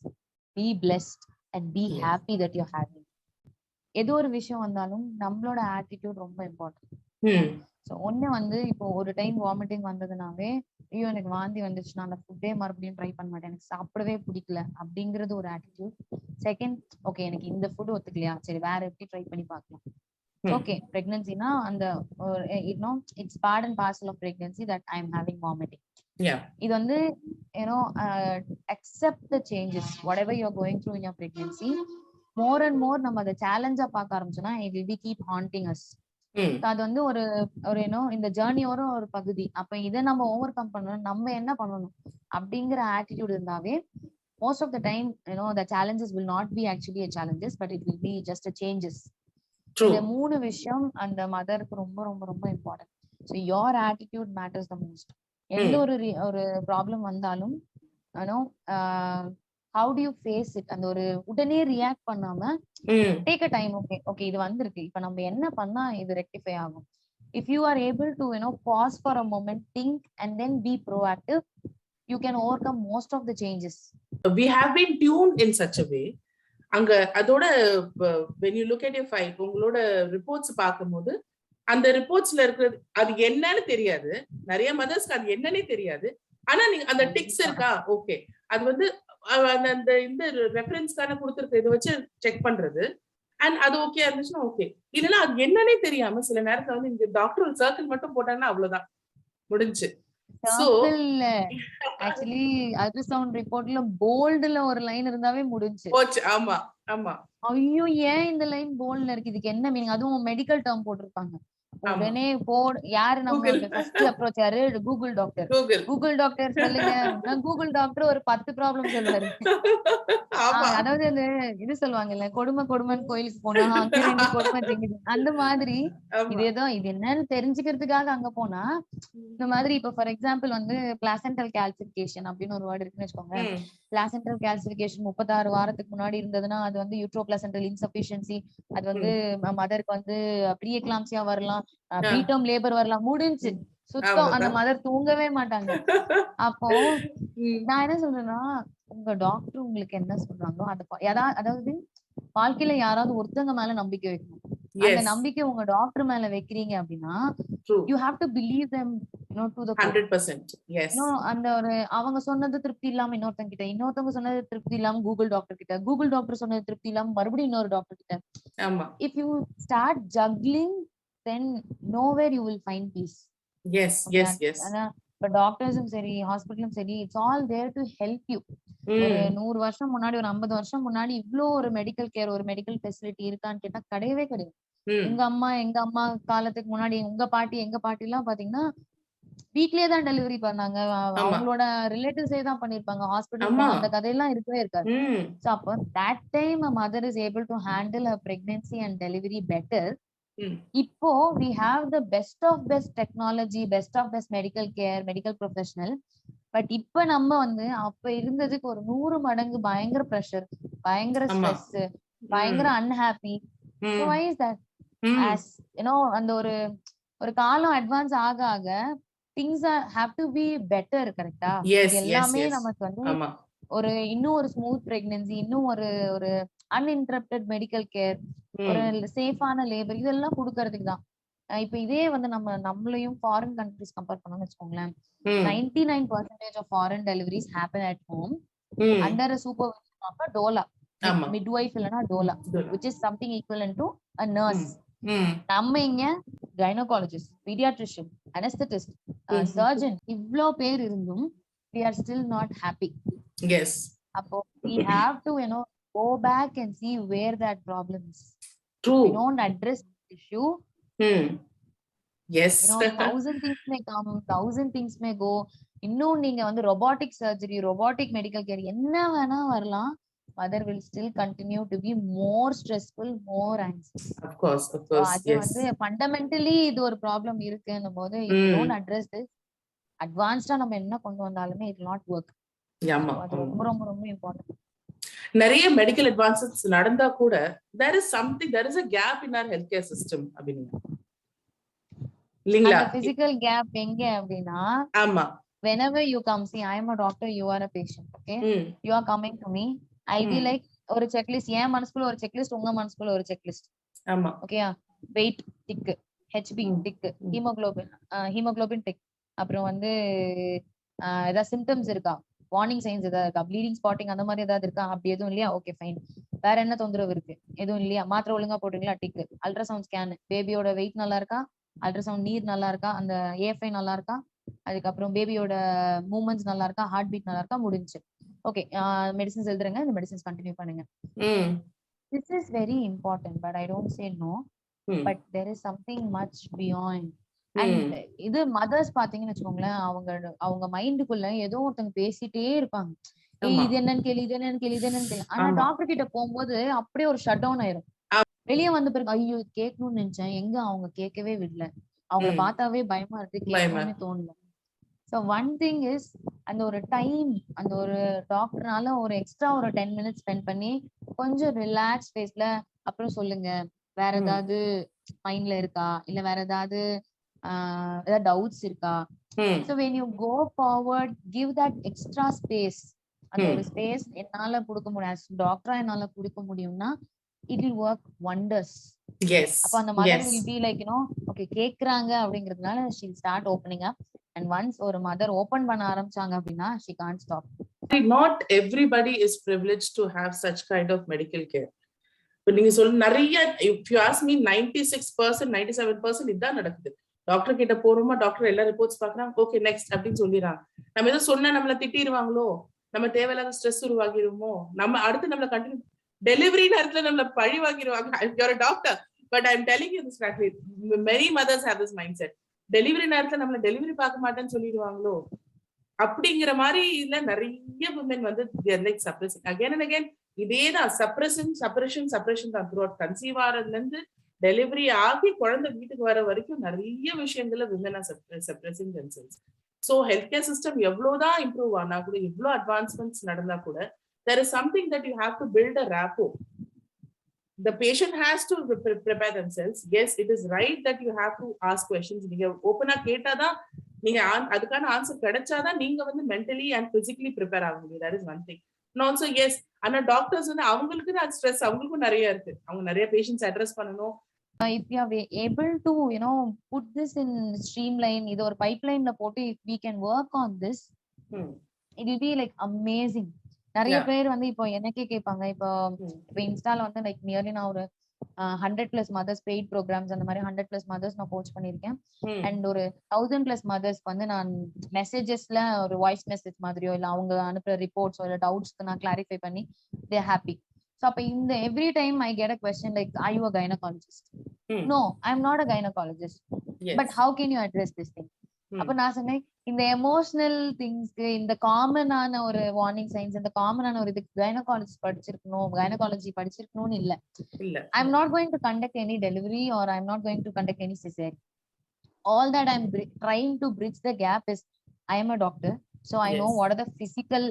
be blessed and be happy that you're having. ஏதோ ஒரு விஷயம் வந்தாலும் நம்மளோட attitude ரொம்ப இம்பார்ட்டன்ட். ஸோ ஒண்ணு வந்து இப்போ ஒரு டைம் வாமிட்டிங் வந்ததுனாவே ஐயோ எனக்கு வாந்தி வந்துச்சுன்னா அந்த ஃபுட்டே மறுபடியும் ட்ரை பண்ண மாட்டேன், எனக்கு சாப்பிடவே பிடிக்கல அப்படிங்கிறது ஒரு ஆட்டிடியூட். செகண்ட், ஓகே எனக்கு இந்த ஃபுட் ஒத்துக்கலையா, சரி வேற எப்படி ட்ரை பண்ணி பார்க்கலாம். ஓகே பிரெக்னன்சினா அந்த it's part and parcel of pregnancy that I am having vomiting. இது வந்து accept the changes whatever you are going through in your pregnancy. More and more நம்ம அதை சேலஞ்சா பார்க்க ஆரம்பிச்சோம்னா it will be keep haunting us. அது வந்து ஒரு இந்த ஜேர்னியோட ஒரு பகுதி. அப்ப இதை நம்ம ஓவர் கம் பண்ணணும், நம்ம என்ன பண்ணணும் அப்படிங்கிற ஆட்டிடியூட் இருந்தாவே most of the time the challenges will not be actually a challenges, but it will be just a changes. இந்த மூணு விஷயம் அந்த மதருக்கு ரொம்ப ரொம்ப ரொம்ப important. So your attitude matters the most. எந்த ஒரு ப்ராப்ளம் வந்தாலும் how do you face it, அந்த ஒரு உடனே ரியாக்ட் பண்ணாம take a time. Okay okay இது வந்திருக்கு, இப்ப நம்ம என்ன பண்ணா இது ரெக்டிஃபை ஆகும். If you are able to pause for a moment, think and then be proactive, you can overcome most of the changes. We have been tuned in such a way. அங்க அதோட when you look at your file, உங்களோட reports பார்க்கும்போது அந்த ரிப்போர்ட்ஸ்ல இருக்கிறது அது என்னன்னு தெரியாது. நிறைய மதர்ஸ்க்கு அது என்னன்னே தெரியாது. ஆனா நீங்க அந்த டிக்ஸ் இருக்கா, ஓகே அது வந்து அந்த இந்த ரெஃபரன்ஸ்க்கான கொடுத்துருக்க இதை வச்சு செக் பண்றது. அண்ட் அது ஓகே இருந்துச்சுன்னா ஓகே, இல்லைன்னா அது என்னன்னே தெரியாம சில நேரத்துல வந்து இந்த டாக்டர் ஒரு சர்க்கிள் மட்டும் போட்டாங்கன்னா அவ்வளவுதான் முடிஞ்சு. ஆக்சுவலி அல்ட்ராசவுண்ட் ரிப்போர்ட்ல போல்டுல ஒரு லைன் இருந்தாவே முடிஞ்சு போச்சு. ஆமா ஆமா. ஐயோ ஏன் இந்த லைன் போல்ட்ல இருக்கு, இதுக்கு என்ன மீனிங்? அதுவும் மெடிக்கல் டேர்ம் போட்டிருப்பாங்க. உடனே யாரு நம்ம ஃபர்ஸ்ட் அப்ரோச் யாரு? Google doctor. கூகுள் டாக்டர் சொல்லுங்க, கூகுள் டாக்டர் ஒரு 10 ப்ராப்ளம் சொல்லுவாரு. அதாவது அந்த இது சொல்லுவாங்கல்ல, கொடுமைன்னு கோயிலுக்கு போனா அங்க 2 கொடுமை ஜெங்குது, அந்த மாதிரி இதேதான். இது என்னன்னு தெரிஞ்சுக்கிறதுக்காக அங்க போனா இந்த மாதிரி. இப்ப ஃபார் எக்ஸாம்பிள் வந்து பிளாசென்டல் கால்சிஃபிகேஷன் அப்படின்னு ஒரு வேர்டு இருக்குன்னு வச்சுக்கோங்க. பிளாசென்டல் கால்சிஃபிகேஷன் 36 வாரத்துக்கு முன்னாடி இருந்ததுன்னா அது வந்து யூட்ரோ பிளாசென்டல் இன்சஃபிஷியன்சி, அது வந்து மதருக்கு வந்து ப்ரீ எக்லாம்சியா வரலாம், ப்ரீடம் லேபர் வரலாம், முடிஞ்சு சுத்தம். அந்த மதர் தூங்கவே மாட்டாங்க. அப்போ நான் என்ன சொல்றேன்னா, உங்க டாக்டர் உங்களுக்கு என்ன சொல்றாங்களோ அதாவது வாழ்க்கையில யாராவது ஒருத்தவங்க மேல நம்பிக்கை வைக்கணும். அந்த நம்பிக்கை உங்க டாக்டர் மேல வைக்கிறீங்க அப்படின்னா you have to believe them to the 100%. Yes. அந்த ஒரு அவங்க சொன்னது திருப்தி இல்லாம இன்னொருத்தவங்க சொன்னது திருப்தி இல்லாம கூகுள் டாக்டர் சொன்னது திருப்தி இல்லாம மறுபடியும் இன்னொரு டாக்டர் கிட்ட. ஆமா. if you start juggling then nowhere you will find peace. Yes. இப்ப டாக்டர்ஸும் சரி ஹாஸ்பிட்டலும் சரி it's all there to help you. ஒரு 100 வருஷம் முன்னாடி ஒரு 50 வருஷம் முன்னாடி இவ்ளோ ஒரு மெடிக்கல் கேர் ஒரு மெடிக்கல் ஃபெசிலிட்டி இருக்கான்னு கேட்டா கிடையவே கிடையாது. எங்க அம்மா காலத்துக்கு முன்னாடி எங்க பாட்டி எல்லாம் பாத்தீங்கன்னா வீட்லயே தான் டெலிவரி பண்ணாங்க. அவங்களோட ரிலேட்டிவ்ஸே தான் பண்ணிருப்பாங்க. ஹாஸ்பிட்டல் அந்த கதையெல்லாம் இருக்கவே இருக்காது. சோ அப்போ that time a mother is able to handle her pregnancy and delivery better. இப்போ we have the best of best technology, best of best medical care, medical professional. But இப்ப நம்ம வந்து அப்ப இருந்ததுக்கு ஒரு 100 மடங்கு பயங்கர பிரஷர், பயங்கர ஸ்ட்ரெஸ், பயங்கர unhappy. So why is that? As அந்த ஒரு காலம் அட்வான்ஸ் ஆக things have to be better, கரெக்டா? எல்லாமே நமக்கு வந்து இன்னும் ஒரு ஸ்மூத் பிரெக்னன்சி, இன்னும் ஒரு அன்இன்டரப்டட் மெடிக்கல் கேர், ஒரு சேஃபான லேபர், இதெல்லாம் கொடுக்கறதுக்கு தான். இப்ப இதே வந்து நம்மளையும் ஃபாரின் கண்ட்ரிஸ் கம்பேர் பண்ணோம்னு வச்சுக்கோங்களேன். 99% of foreign deliveries happen at home under a supervision of a doula, midwife இல்லனா doula, which is something equivalent to a nurse. நம்ம இங்க கைனகாலஜிஸ்ட், பீடியாட்ரிஷியன், அனஸ்தெட்டிஸ்ட், சர்ஜன் இவ்ளோ பேர் இருந்தும் we are still not happy. Yes. அப்போ we have to go back and see where that problem is. True. We don't address the issue. Yes. thousand things may come, thousand things may go. இன்னும் நீங்க வந்து robotic surgery, robotic medical care என்ன வேணா வரலாம். Mother will still continue to be more stressful, more anxious. Of course, அது yes. வந்து fundamentally இது ஒரு ப்ராப்ளம் இருக்குன்னும் போது if you don't address this, அட்வான்ஸ்டா நம்ம என்ன கொண்டு வந்தாலுமே it will not work. அது ரொம்ப ரொம்ப ரொம்ப இம்பார்ட்டன்ட். நிறைய மெடிக்கல் அட்வான்சஸ் நடந்தா கூட there is a gap in our healthcare system அப்படினா இல்லீங்களா? அந்த physical gap எங்க அப்படினா, ஆமா, whenever you come, see I am a doctor, you are a patient, okay? You are coming to me, I'll be like ஒரு checklist, என் மனசுக்குள்ள ஒரு checklist, உங்க மனசுக்குள்ள ஒரு checklist. ஆமா, ஓகேயா? weight tick, HB tick, hemoglobin tick, அப்புறம் வந்து ஏதாவது symptoms இருக்கா, வார்னிங் சைன்ஸ் ஏதாவது இருக்கா, ப்ளீடிங் ஸ்பாட்டிங் அந்த மாதிரி ஏதாவது இருக்கா, அப்படி எதுவும் இல்லையா, ஓகே ஃபைன். வேற என்ன தொந்தரவு இருக்கு, எதுவும் இல்லையா, மாத்திரை ஒழுங்கா போட்டுங்களா, டிக்கு. அல்ட்ராசவுண்ட் ஸ்கேன், பேபியோட வெயிட் நல்லா இருக்கா, அல்ட்ராசவுண்ட் நீர் நல்லா இருக்கா, அந்த ஏஎஃப்ஐ நல்லா இருக்கா, அதுக்கப்புறம் பேபியோட மூவ்மெண்ட்ஸ் நல்லா இருக்கா, ஹார்ட் பீட் நல்லா இருக்கா, முடிஞ்சு. ஓகே, மெடிசின்ஸ் எழுதுறங்க, இந்த மெடிசின்ஸ் கண்டினியூ பண்ணுங்க. This is very important, but I don't say no, but there is something much beyond. And இது மதர்ஸ் பாத்தீங்கன்னு வச்சுக்கோங்களேன், அவங்க மைண்டுக்குள்ள ஏதோ ஒருத்தங்க பேசிட்டே இருப்பாங்க. இது என்னன்னு கேள்வி, இது என்னன்னு கேள்வி, இது என்னன்னு கேள்வி. ஆனா டாக்டர் கிட்ட போகும்போது அப்படியே ஒரு ஷட் டவுன் ஆயிரும். வெளியே வந்த பிறகு ஐயோ கேட்கணும்னு நினைச்சேன், எங்க அவங்க கேட்கவே விடல, அவங்கள பார்த்தாவே பயமா இருக்கு, கேட்கணும்னு தோணல. சோ ஒன் திங் இஸ், அந்த ஒரு டைம், அந்த ஒரு டாக்டர்னால ஒரு எக்ஸ்ட்ரா ஒரு 10 minutes ஸ்பெண்ட் பண்ணி கொஞ்சம் ரிலாக்ஸ் ஃபேஸ்ல அப்புறம் சொல்லுங்க, வேற ஏதாவது மைண்ட்ல இருக்கா, இல்ல வேற ஏதாவது ஏதாவது டவுட்ஸ் இருக்கா. So when you go forward, give that extra space. அந்த ஒரு ஸ்பேஸ் என்னால கொடுக்க முடியும், டாக்டரா என்னால கொடுக்க முடியும்னா it will work wonders. Yes. அப்ப அந்த mother will be like, okay கேக்குறாங்க அப்படிங்கிறதுனால she will start opening up, and once ஒரு mother open பண்ண ஆரம்பிச்சாங்க அப்படின்னா she can't stop. Not everybody is privileged to have such kind of medical care. நீங்க சொல்ல நிறைய, if you ask me, 96% 97% இதான் நடக்குது. டாக்டர் கிட்ட போறோமா, டாக்டர் எல்லா ரிப்போர்ட்ஸ் பாக்குறாங்க, ஓகே நெக்ஸ்ட் அப்படின்னு சொல்லிடுறாங்க. நம்ம ஏதோ சொன்னா நம்மள திட்டிடுவாங்களோ, நம்ம தேவையில்லாத ஸ்ட்ரெஸ் உருவாகிடுமோ, நம்ம அடுத்து நம்மள கண்டினியூ டெலிவரி நேரத்துல நம்மள பழி வாங்கிடுவாங்க. you're a doctor, but I'm telling you this frankly, many mothers have this mindset. Delivery நேரத்துல நம்மள டெலிவரி பார்க்க மாட்டேன்னு சொல்லிடுவாங்களோ அப்படிங்கிற மாதிரி இல்ல, நிறைய women வந்து they are like suppressing again and again. இதேதான் சப்ரஷன் தான் த்ரூ அவுட். கன்சீவ் ஆறதுல இருந்து டெலிவரி ஆகி குழந்தை வீட்டுக்கு வர வரைக்கும் நிறைய விஷயங்கள்ல women are suppressing themselves. So health care system எவ்வளவுதான் இம்ப்ரூவ் ஆனா கூட, இவ்வளவு அட்வான்ஸ்மெண்ட்ஸ் நடந்தா கூட, there is something that you have to build a rapport. The patient has to prepare themselves. Yes, it is right that you have to ask questions. நீங்க ஓப்பனா கேட்டாதான், நீங்க அதுக்கான ஆன்சர் கிடைச்சாதான் நீங்க வந்து மென்டலி அண்ட் பிசிக்கலி ப்ரிப்பேர் ஆக முடியும். that is one thing. And also yes, ஆனா டாக்டர்ஸ் வந்து அவங்களுக்கு ஸ்ட்ரெஸ் அவங்களுக்கும் நிறைய இருக்கு, அவங்க நிறைய பேஷண்ட்ஸ் அட்ரஸ் பண்ணணும். if you are able to put this in streamline, இது ஒரு பைப்லைன்ல போட்டு if we can work on this, it will be like amazing. நிறைய பேர் வந்து இப்போ எனக்கே கேட்பாங்க, இப்போ இன்ஸ்டால வந்து லைக் நியர்லி நான் ஒரு 100+ mothers பெய்ட் ப்ரோக்ராம்ஸ் அந்த மாதிரி 100+ mothers நான் கோச் பண்ணிருக்கேன். அண்ட் ஒரு 1000+ mothers வந்து நான் மெசேஜஸ்ல ஒரு வாய்ஸ் மெசேஜ் மாதிரியோ இல்ல அவங்க அனுப்புற ரிப்போர்ட்ஸோ இல்ல டவுட்ஸ்க்கு நான் கிளாரிஃபை பண்ணி தே ஹாப்பி. So அப்ப இந்த every time I get a question like, are you a gynecologist? No, I'm not a gynecologist. Yes. But how can you address this thing? அப்ப நான் சொன்னேன், இந்த எமோஷனல் திங்ஸ்க்கு, இந்த காமனான ஒரு வார்னிங் சைன்ஸ், இந்த காமனான ஒரு இதுக்கு கைனகாலஜி படிச்சிருக்கணும்னு இல்ல. I'm not going to conduct any delivery or I'm not going to conduct any cesarean. All that I'm trying to bridge the gap is I am a doctor, so I know what are the physical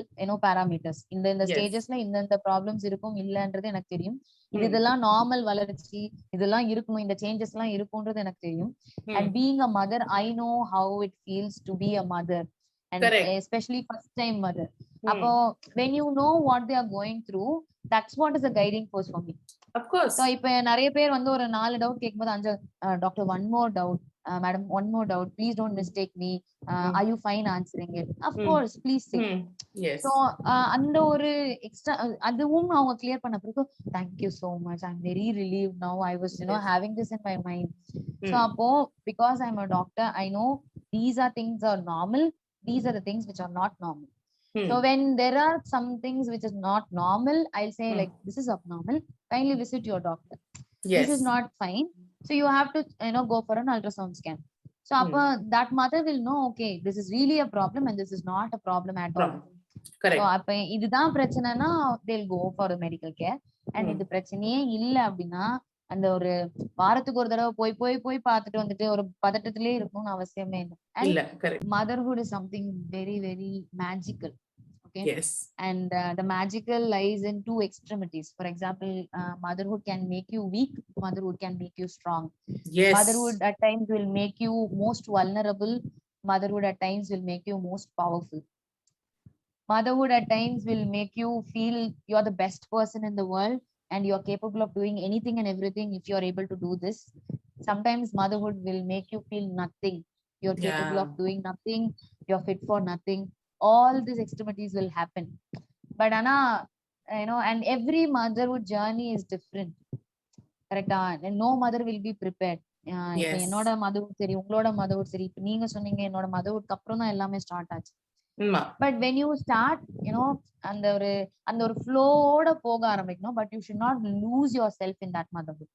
parameters. இந்த ஸ்டேஜஸ்ல இந்த problems இருக்கும் இல்லன்றது எனக்கு தெரியும். இதெல்லாம் normal வளர்ச்சி, இதெல்லாம் இருக்கணும், இந்த சேஞ்சஸ் எல்லாம் இருக்கும்ன்றது எனக்கு தெரியும். And being a mother, I know how it feels to be a mother, and especially first time mother. அப்போ when you know what they are going through, that's what is a guiding force for me. Of course. So இப்ப நிறைய பேர் வந்து ஒரு 4 doubt கேட்கும்போது 5 doctor one more doubt, madam one more doubt, please don't mistake me, are you fine answering it? Of course, please say. Yes. So அந்த ஒரு extra அதுவும் அவங்க கிளியர் பண்ண பிறகு thank you so much, I'm very relieved now, I was having this in my mind. So அப்போ because I'm a doctor, I know these are things are normal, these are the things which are not normal. So when there are some things which is not normal, I'll say like, this is abnormal, kindly visit your doctor. This is not fine, so you have to go for an ultrasound scan. So that mother will know, okay, this is really a problem and this is not a problem at all. Correct. So அப்ப இதுதான் பிரச்சனைனா they'll go for a medical care. And இது பிரச்சனையே இல்ல அப்படின்னா அந்த ஒரு வாரத்துக்கு ஒரு தடவை போய் போய் போய் பார்த்துட்டு வந்துட்டு ஒரு பதட்டத்திலே இருக்கணும்னு அவசியமே இல்லை. Motherhood is something very very magical. Okay. Yes. And the magical lies in two extremities. For example, motherhood can make you weak, motherhood can make you strong. Yes. Motherhood at times will make you most vulnerable, motherhood at times will make you most powerful. Motherhood at times will make you feel you're the best person in the world and you're capable of doing anything and everything if you're able to do this. Sometimes motherhood will make you feel nothing. You're capable of doing nothing, you're fit for nothing. All these extremities will happen. But Anna, and every motherhood journey is different. Correct? And no mother will be prepared. இப்ப என்னோட motherhood சரி, உங்களோட motherhood சரி, இப்ப நீங்க சொன்னீங்க என்னோட மதர்வுட்க்கு அப்புறம் தான் எல்லாமே ஸ்டார்ட் ஆச்சு. But when you start, அந்த ஒரு ஃப்ளோட போக ஆரம்பிக்கணும். But you should not lose yourself in that motherhood.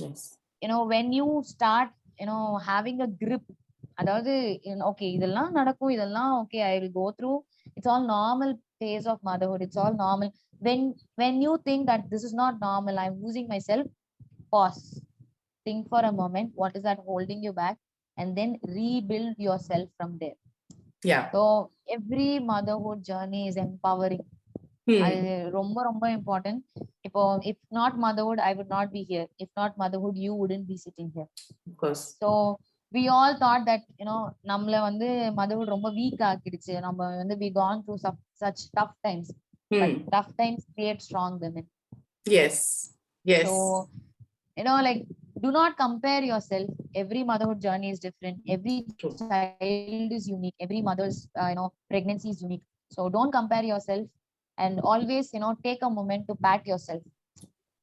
Yes. When you start, having a grip, அதாவது okay, இதெல்லாம் நடக்கும், இதெல்லாம் okay, I will go through. It's all normal phase of motherhood. It's all normal. When you think that this is not normal, I'm losing myself, pause. Think for a moment, what is that holding you back? And then rebuild yourself from there. Yeah. So every motherhood journey is empowering. அது ரொம்ப ரொம்ப important. இப்போ if not motherhood, I would not be here. If not motherhood, you wouldn't be sitting here. Of course. So we all thought that நம்மள வந்து motherhood ரொம்ப week ஆக்கிடுச்சு. நம்ம வந்து we gone through such tough times. But tough times create strong women. Yes. Yes. So like, do not compare yourself. Every motherhood journey is different. Every child is unique. Every mother's pregnancy is unique. So don't compare yourself, and always take a moment to pat yourself.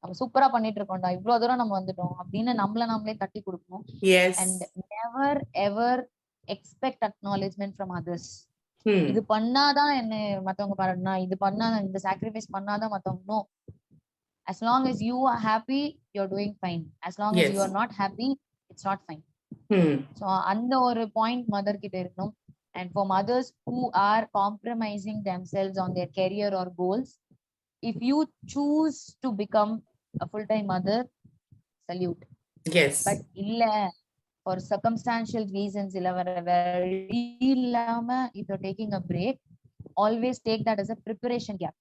நம்ம சூப்பரா பண்ணிட்டு இருக்கோம்டா, இவ்வளவு தூரம் நம்ம வந்துட்டோம் அப்படின்னு நம்மளே தட்டி கொடுக்கணும். And never ever expect acknowledgement from others. இது பண்ணாதான் என்ன மத்தவங்க பாராட்டணும், இது பண்ணா இந்த சாக்ரிஃபைஸ் பண்ணாதான் மத்தவங்க. No. As long as you are happy, you're doing fine. As long as you are not happy, it's not fine. So அந்த ஒரு point mother கிட்ட இருக்கணும். And for mothers who are compromising themselves on their career or goals, if you choose to become a full-time mother, salute. Yes. But இல்ல, for circumstantial reasons, இல்ல வேற இல்லாம if you're taking a break, always take that as a preparation gap.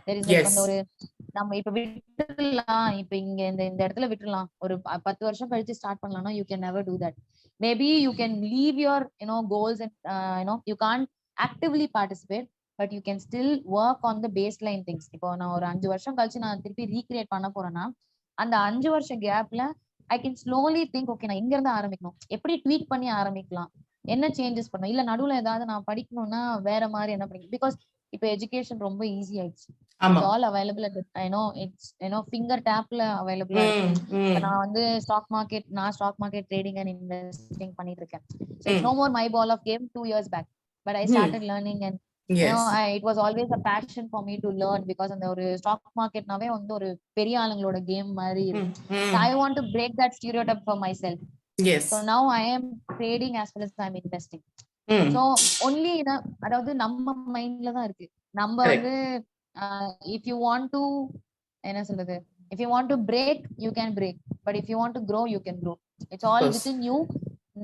There is like ஒரு நம்ம இப்ப விட்டுலாம், இப்ப இங்க இந்த இடத்துல விட்டுலாம், ஒரு 10 வருஷம் கழிச்சு ஸ்டார்ட் பண்ணலாம்னா you can never do that. Maybe you can leave your goals and you can't actively participate, but you can still work on the baseline things. இப்போ நான் ஒரு 5 வருஷம் கழிச்சு நான் திருப்பி ரீக்ரியேட் பண்ண போறேன்னா, அந்த 5 வருஷம் கேப்ல I can slowly think, okay, நான் எங்க இருந்து ஆரம்பிக்கணும், எப்படி ட்வீட் பண்ணி ஆரம்பிக்கலாம், என்ன சேஞ்சஸ் பண்ணணும், இல்ல நடுவுல ஏதாவது நான் படிக்கணும்னா வேற மாதிரி என்ன படிக்கணும். பிகாஸ் இப்ப எஜுகேஷன் ரொம்ப ஈஸி ஆயிடுச்சு. It's all available at it's finger tapல available. நான் வந்து stock market trading and investing பண்ணிட்டு இருக்கேன். So it's no more my ball of game 2 years back, but I started learning and it was always a passion for me to learn, because அந்த ஒரு stock மார்க்கெட்னாவே வந்து ஒரு பெரிய ஆளுங்களோட game மாதிரி இருக்கு. I want to break that stereotype for myself. Yes. So now I am trading as well as I am investing. So only அதாவது நம்ம மைண்ட்ல தான் இருக்கு. நம்ம வந்து if you want to என்ன சொல்றது, if you want to break, you can break, but if you want to grow, you can grow. It's all within you.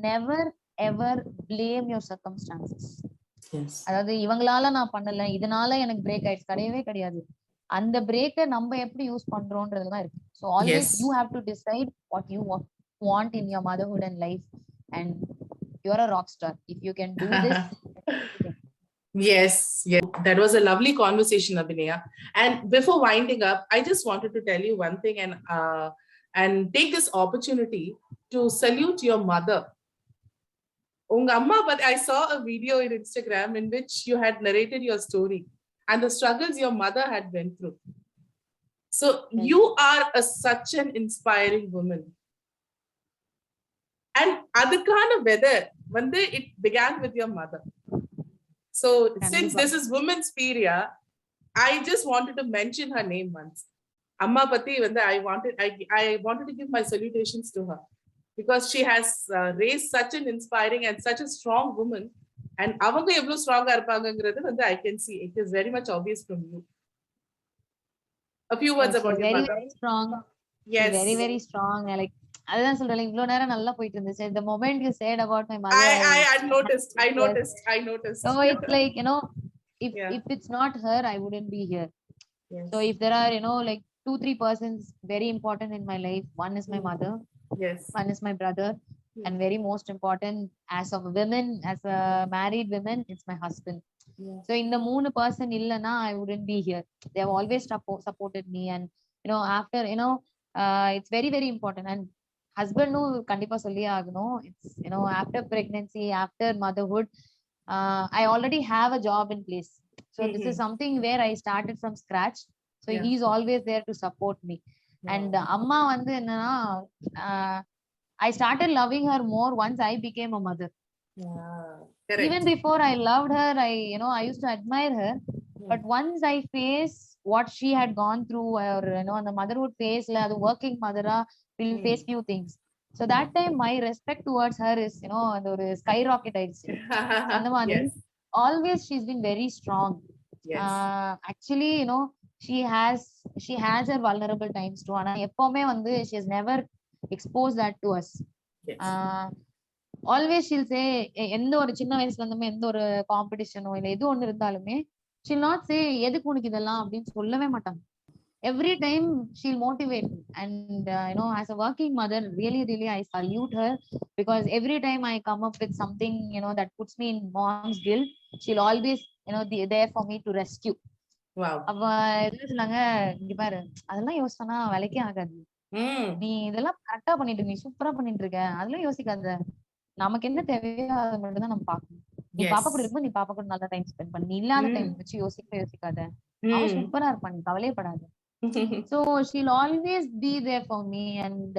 Never ever blame your circumstances. அதாவது இவங்களால நான் பண்ணல, இதனால எனக்கு பிரேக் ஆயிடுச்சு, கிடையவே கிடையாது. அந்த பிரேக்கை நம்ம எப்படி யூஸ் பண்றோம்ன்றதுதான் இருக்கு. So always you have to decide what you want in your motherhood and life, and you're a rock star if you can do this. Yes, that was a lovely conversation, Abinaya. And before winding up, I just wanted to tell you one thing and take this opportunity to salute your mother. Unga amma, but I saw a video in Instagram in which you had narrated your story and the struggles your mother had went through. So you are such an inspiring woman. And adukana weather, it began with your mother. So since this is Wominspiria, I just wanted to mention her name once. Amma Pati, I wanted to give my salutations to her. because she has raised such an inspiring and such a strong woman. And அவங்க எவ்வளவு ஸ்ட்ராங்கா இருப்பாங்கங்கிறது வந்து I can see. It is very much obvious from you. A few words about your very mother. very strong. Yes. Very very strong. Like அதுதான் சொல்றேன், இவ்வளவு நேரம் நல்லா போயிட்டு இருந்துச்சு. The moment you said about my mother, I noticed. So it's like, if it's not her, I wouldn't be here. Yes. So if there are, like 2-3 persons very important in my life, one is my mother, yes, one is my brother, and very most important as of women, as a married woman, it's my husband. So in the moon person illana, I wouldn't be here. They have always supported me, and after it's very very important. And husband no kandipa solli agano. It's after pregnancy, after motherhood, I already have a job in place. So this is something where I started from scratch. So he's always there to support me. And amma vandu enna I started loving her more once I became a mother. Correct. Even before I loved her, I used to admire her. But once I face what she had gone through, or on the motherhood phase, the working mother will face few things. So that time my respect towards her is the skyrocket ஆயிடுச்சு. அந்த மாதிரி always she's been very strong. Actually she has her vulnerable times too. ஆனா எப்பவுமே வந்து she has never exposed that to us. Always she'll say, எந்த ஒரு சின்ன வயசுல இருந்துமே எந்த ஒரு காம்படிஷனோ இல்ல எது ஒண்ணு இருந்தாலுமே she'll not say எதுக்கு உனக்கு இதெல்லாம் அப்படின்னு சொல்லவே மாட்டாங்க. Every time she'll motivate me. And as a working mother, really really I salute her, because every time I come up with something that puts me in mom's guilt, she'll always there for me to rescue. அவ என்ன சொன்னாங்க, இங்க பாரு அதெல்லாம் யோசிச்சனா வேலைக்கே ஆகாது, நீ இதெல்லாம் கரெக்டா பண்ணிட்டு நீ சூப்பரா பண்ணிட்டு இருக்க, அதெல்லாம் யோசிக்காத, நமக்கு என்ன தேவையோ அதை மட்டும் தான் நம்ம பாக்கணும். நீ பாப்பா கூட இருக்கும்போது நீ பாப்பா கூட நல்லா டைம் ஸ்பெண்ட் பண்ணு, நீ இல்லாத டைம் வச்சு யோசிக்காத, அவன் சூப்பரா இருப்பான், நீ கவலையப்படாத. So she'll always be there for me. And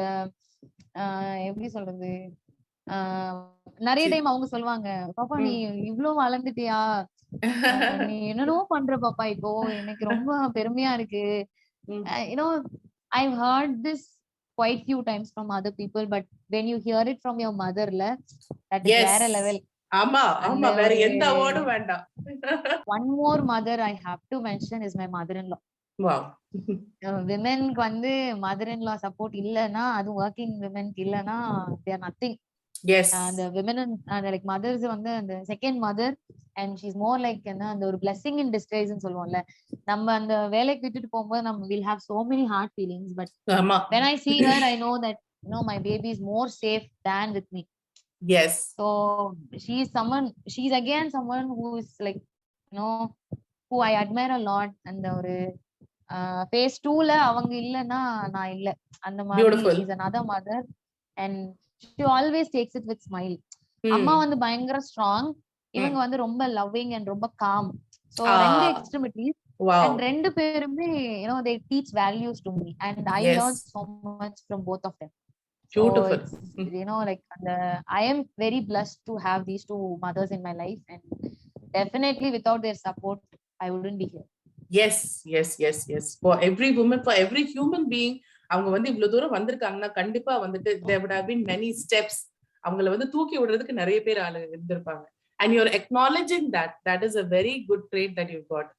எப்படி சொல்றது, நிறைய டைம் அவங்க சொல்லுவாங்க, பாப்பா நீ இவ்வளவு வளர்ந்துட்டியா, நீ என்னென்னோ பண்ற பாப்பா, இப்போ எனக்கு ரொம்ப பெருமையா இருக்கு. I've heard this quite few times from other people, but when you hear it from your mother, that is வேற level. ஆமா ஆமா, வேற எந்த அவார்டும் வேண்டாம். One more mother I have to mention is my mother-in-law. Wow. Womenக்கு வந்து mother-in-law support இல்லனா, அது working womenக்கு இல்லனா, they are nothing. Yes. The women and like mothers வந்து அந்த second mother, and she's more like அந்த ஒரு blessing in disguise ன்னு சொல்லுவோம்ல. நம்ம அந்த வேலைக்கு விட்டுட்டு போகும்போது நம்ம will have so many hard feelings, but when I see her I know that my baby is more safe than with me. Yes. So she's again someone who is like who I admire a lot. And ஒரு phase 2 அவங்க இல்லனா நான் இல்ல, அந்த மாதிரி is another mother, and she always takes it with smile. அம்மா வந்து பயங்கர strong, இவங்க வந்து ரொம்ப loving and ரொம்ப calm. So ரெண்டு extremities. And ரெண்டு பேருமே they teach values to me, and I learn so much from both of them. Beautiful. So like I am very blessed to have these two mothers in my life, and definitely without their support I wouldn't be here. Yes. For every woman, for every human being, அவங்க வந்து இவ்வளவு தூரம் வந்திருக்காங்கன்னா கண்டிப்பா வந்துட்டு there would have been many steps. அவங்கள வந்து தூக்கி விடுறதுக்கு நிறைய பேர் ஆளு இருந்திருப்பாங்க. And you're acknowledging that is a very good trait that you've got.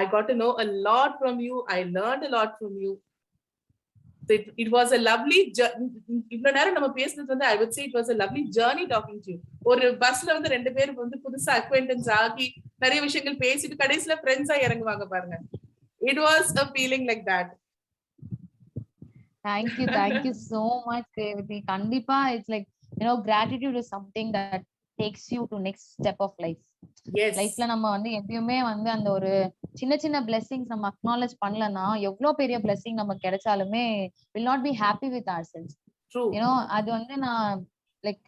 I got to know a lot from you. I learned a lot from you. It was a lovely இவ்வளவு நேரம் நம்ம பேசுனது வந்து I would say it was a lovely journey talking to you. ஒரு பஸ்ல வந்து ரெண்டு பேரும் வந்து புதுசா அக்வைண்டன்ஸ் ஆகி நிறைய விஷயங்கள் பேசிட்டு கடைசில ஃப்ரெண்ட்ஸா இறங்குவாங்க பாருங்க. It was a feeling like that. Thank you so much, Revati. Kandipa, it's like gratitude is something that takes you to next step of life. Yes. லைஃப்ல நம்ம வந்து எப்பயுமே வந்து அந்த ஒரு சின்ன சின்ன blessings நம்ம acknowledge பண்ணலனா, எவ்வளவு பெரிய blessing நமக்கு கிடைச்சாலுமே will not be happy with ourselves. True. அது வந்து நான் like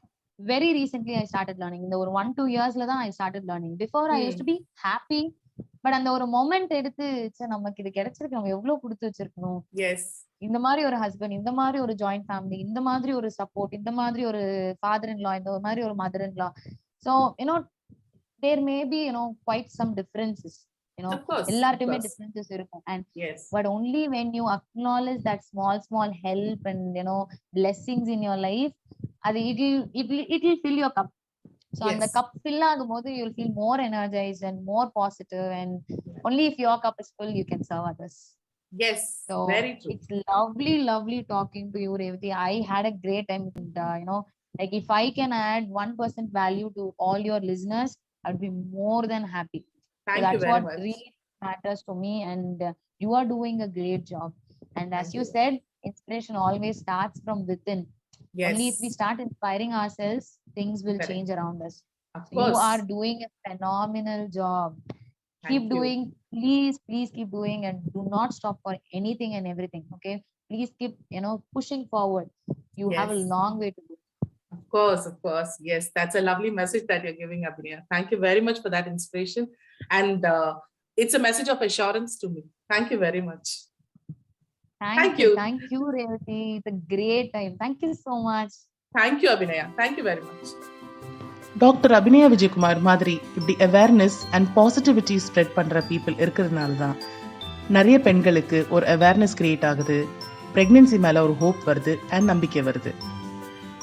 very recently I started learning. இந்த ஒரு 1-2 yearsல தான் I started learning. Before I used to be happy, but அந்த ஒரு மொமெண்ட் எடுத்து நமக்கு இது கிடைச்சிருக்கு, நம்ம எவ்வளவு கொடுத்து வச்சிருக்கணும். இந்த மாதிரி ஒரு ஹஸ்பண்ட், இந்த மாதிரி ஒரு ஜாயிண்ட் ஃபேமிலி, இந்த மாதிரி ஒரு சப்போர்ட், இந்த மாதிரி ஒரு ஃபாதர் இன் லா, இந்த மாதிரி ஒரு mother in law. So there may be quite some differences, எல்லார்ட்டுமே differences இருக்கும். And but only when you acknowledge that small help and blessings in your life, அது it will fill your cup. So Yes. அந்த cup fill ஆகும்போது you will feel more energized and more positive, and only if your cup is full you can serve others. Yes, So very true. it's lovely talking to you, Revati. I had a great time, and like if I can add 1% value to all your listeners, I'd be more than happy. So Thank you that's very what much. really matters to me, and you are doing a great job. And as Thank you you. said, inspiration always starts from within. Yes. Only if we start inspiring ourselves, things will Correct. change around us. Of So you course. are doing a phenomenal job. Thank Keep you. doing, please keep doing, and do not stop for anything and everything. Okay, please keep pushing forward. You have a Yes. long way to go. Of course. Yes, that's a lovely message that you're giving, Abinaya. Thank you very much for that inspiration. And it's a message of assurance to me. Thank you very much. Thank you. Thank you, Revati. It's a great time. Thank you so much. Thank you, Abinaya. Thank you very much. Doctor Abhinaya Vijayakumar மாதிரி இப்படி awareness and positivity spread பண்ணுற people இருக்கிறதுனால தான் நிறைய பெண்களுக்கு ஒரு awareness create ஆகுது, pregnancy மேலே ஒரு ஹோப் வருது அண்ட் நம்பிக்கை வருது.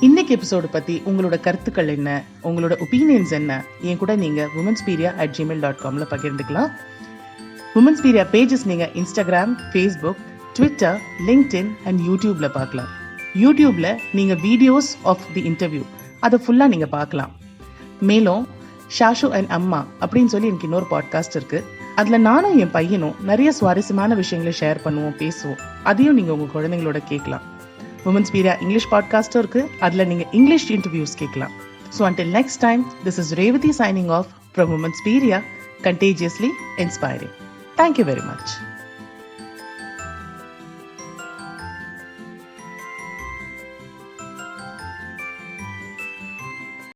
இன்னைக்கு எபிசோடு பற்றி உங்களோட கருத்துக்கள் என்ன, உங்களோட ஒப்பீனியன்ஸ் என்ன, என் கூட நீங்கள் wominspiria@gmail.comல பகிர்ந்துக்கலாம். wominspiria பேஜஸ் நீங்கள் Instagram, Facebook, Twitter, LinkedIn and யூடியூப்ல பார்க்கலாம். யூடியூப்ல நீங்கள் வீடியோஸ் ஆஃப் தி இன்டர்வியூ அதை ஃபுல்லாக நீங்கள் பார்க்கலாம். மேலும் ஷாஷு அண்ட் அம்மா அப்படின்னு சொல்லி எனக்கு இன்னொரு பாட்காஸ்ட் இருக்கு. அதுல நானும் என் பையனும் நிறைய சுவாரஸ்யமான விஷயங்களை ஷேர் பண்ணுவோம், பேசுவோம். அதையும் நீங்க உங்க குழந்தைங்களோட கேட்கலாம். Wominspiria இங்கிலீஷ் பாட்காஸ்டும் இருக்கு. அதுல நீங்க இங்கிலீஷ் இன்டர்வியூஸ் கேட்கலாம். So until next time, this is Revati signing off from Wominspiria, contagiously inspiring. Thank you very much.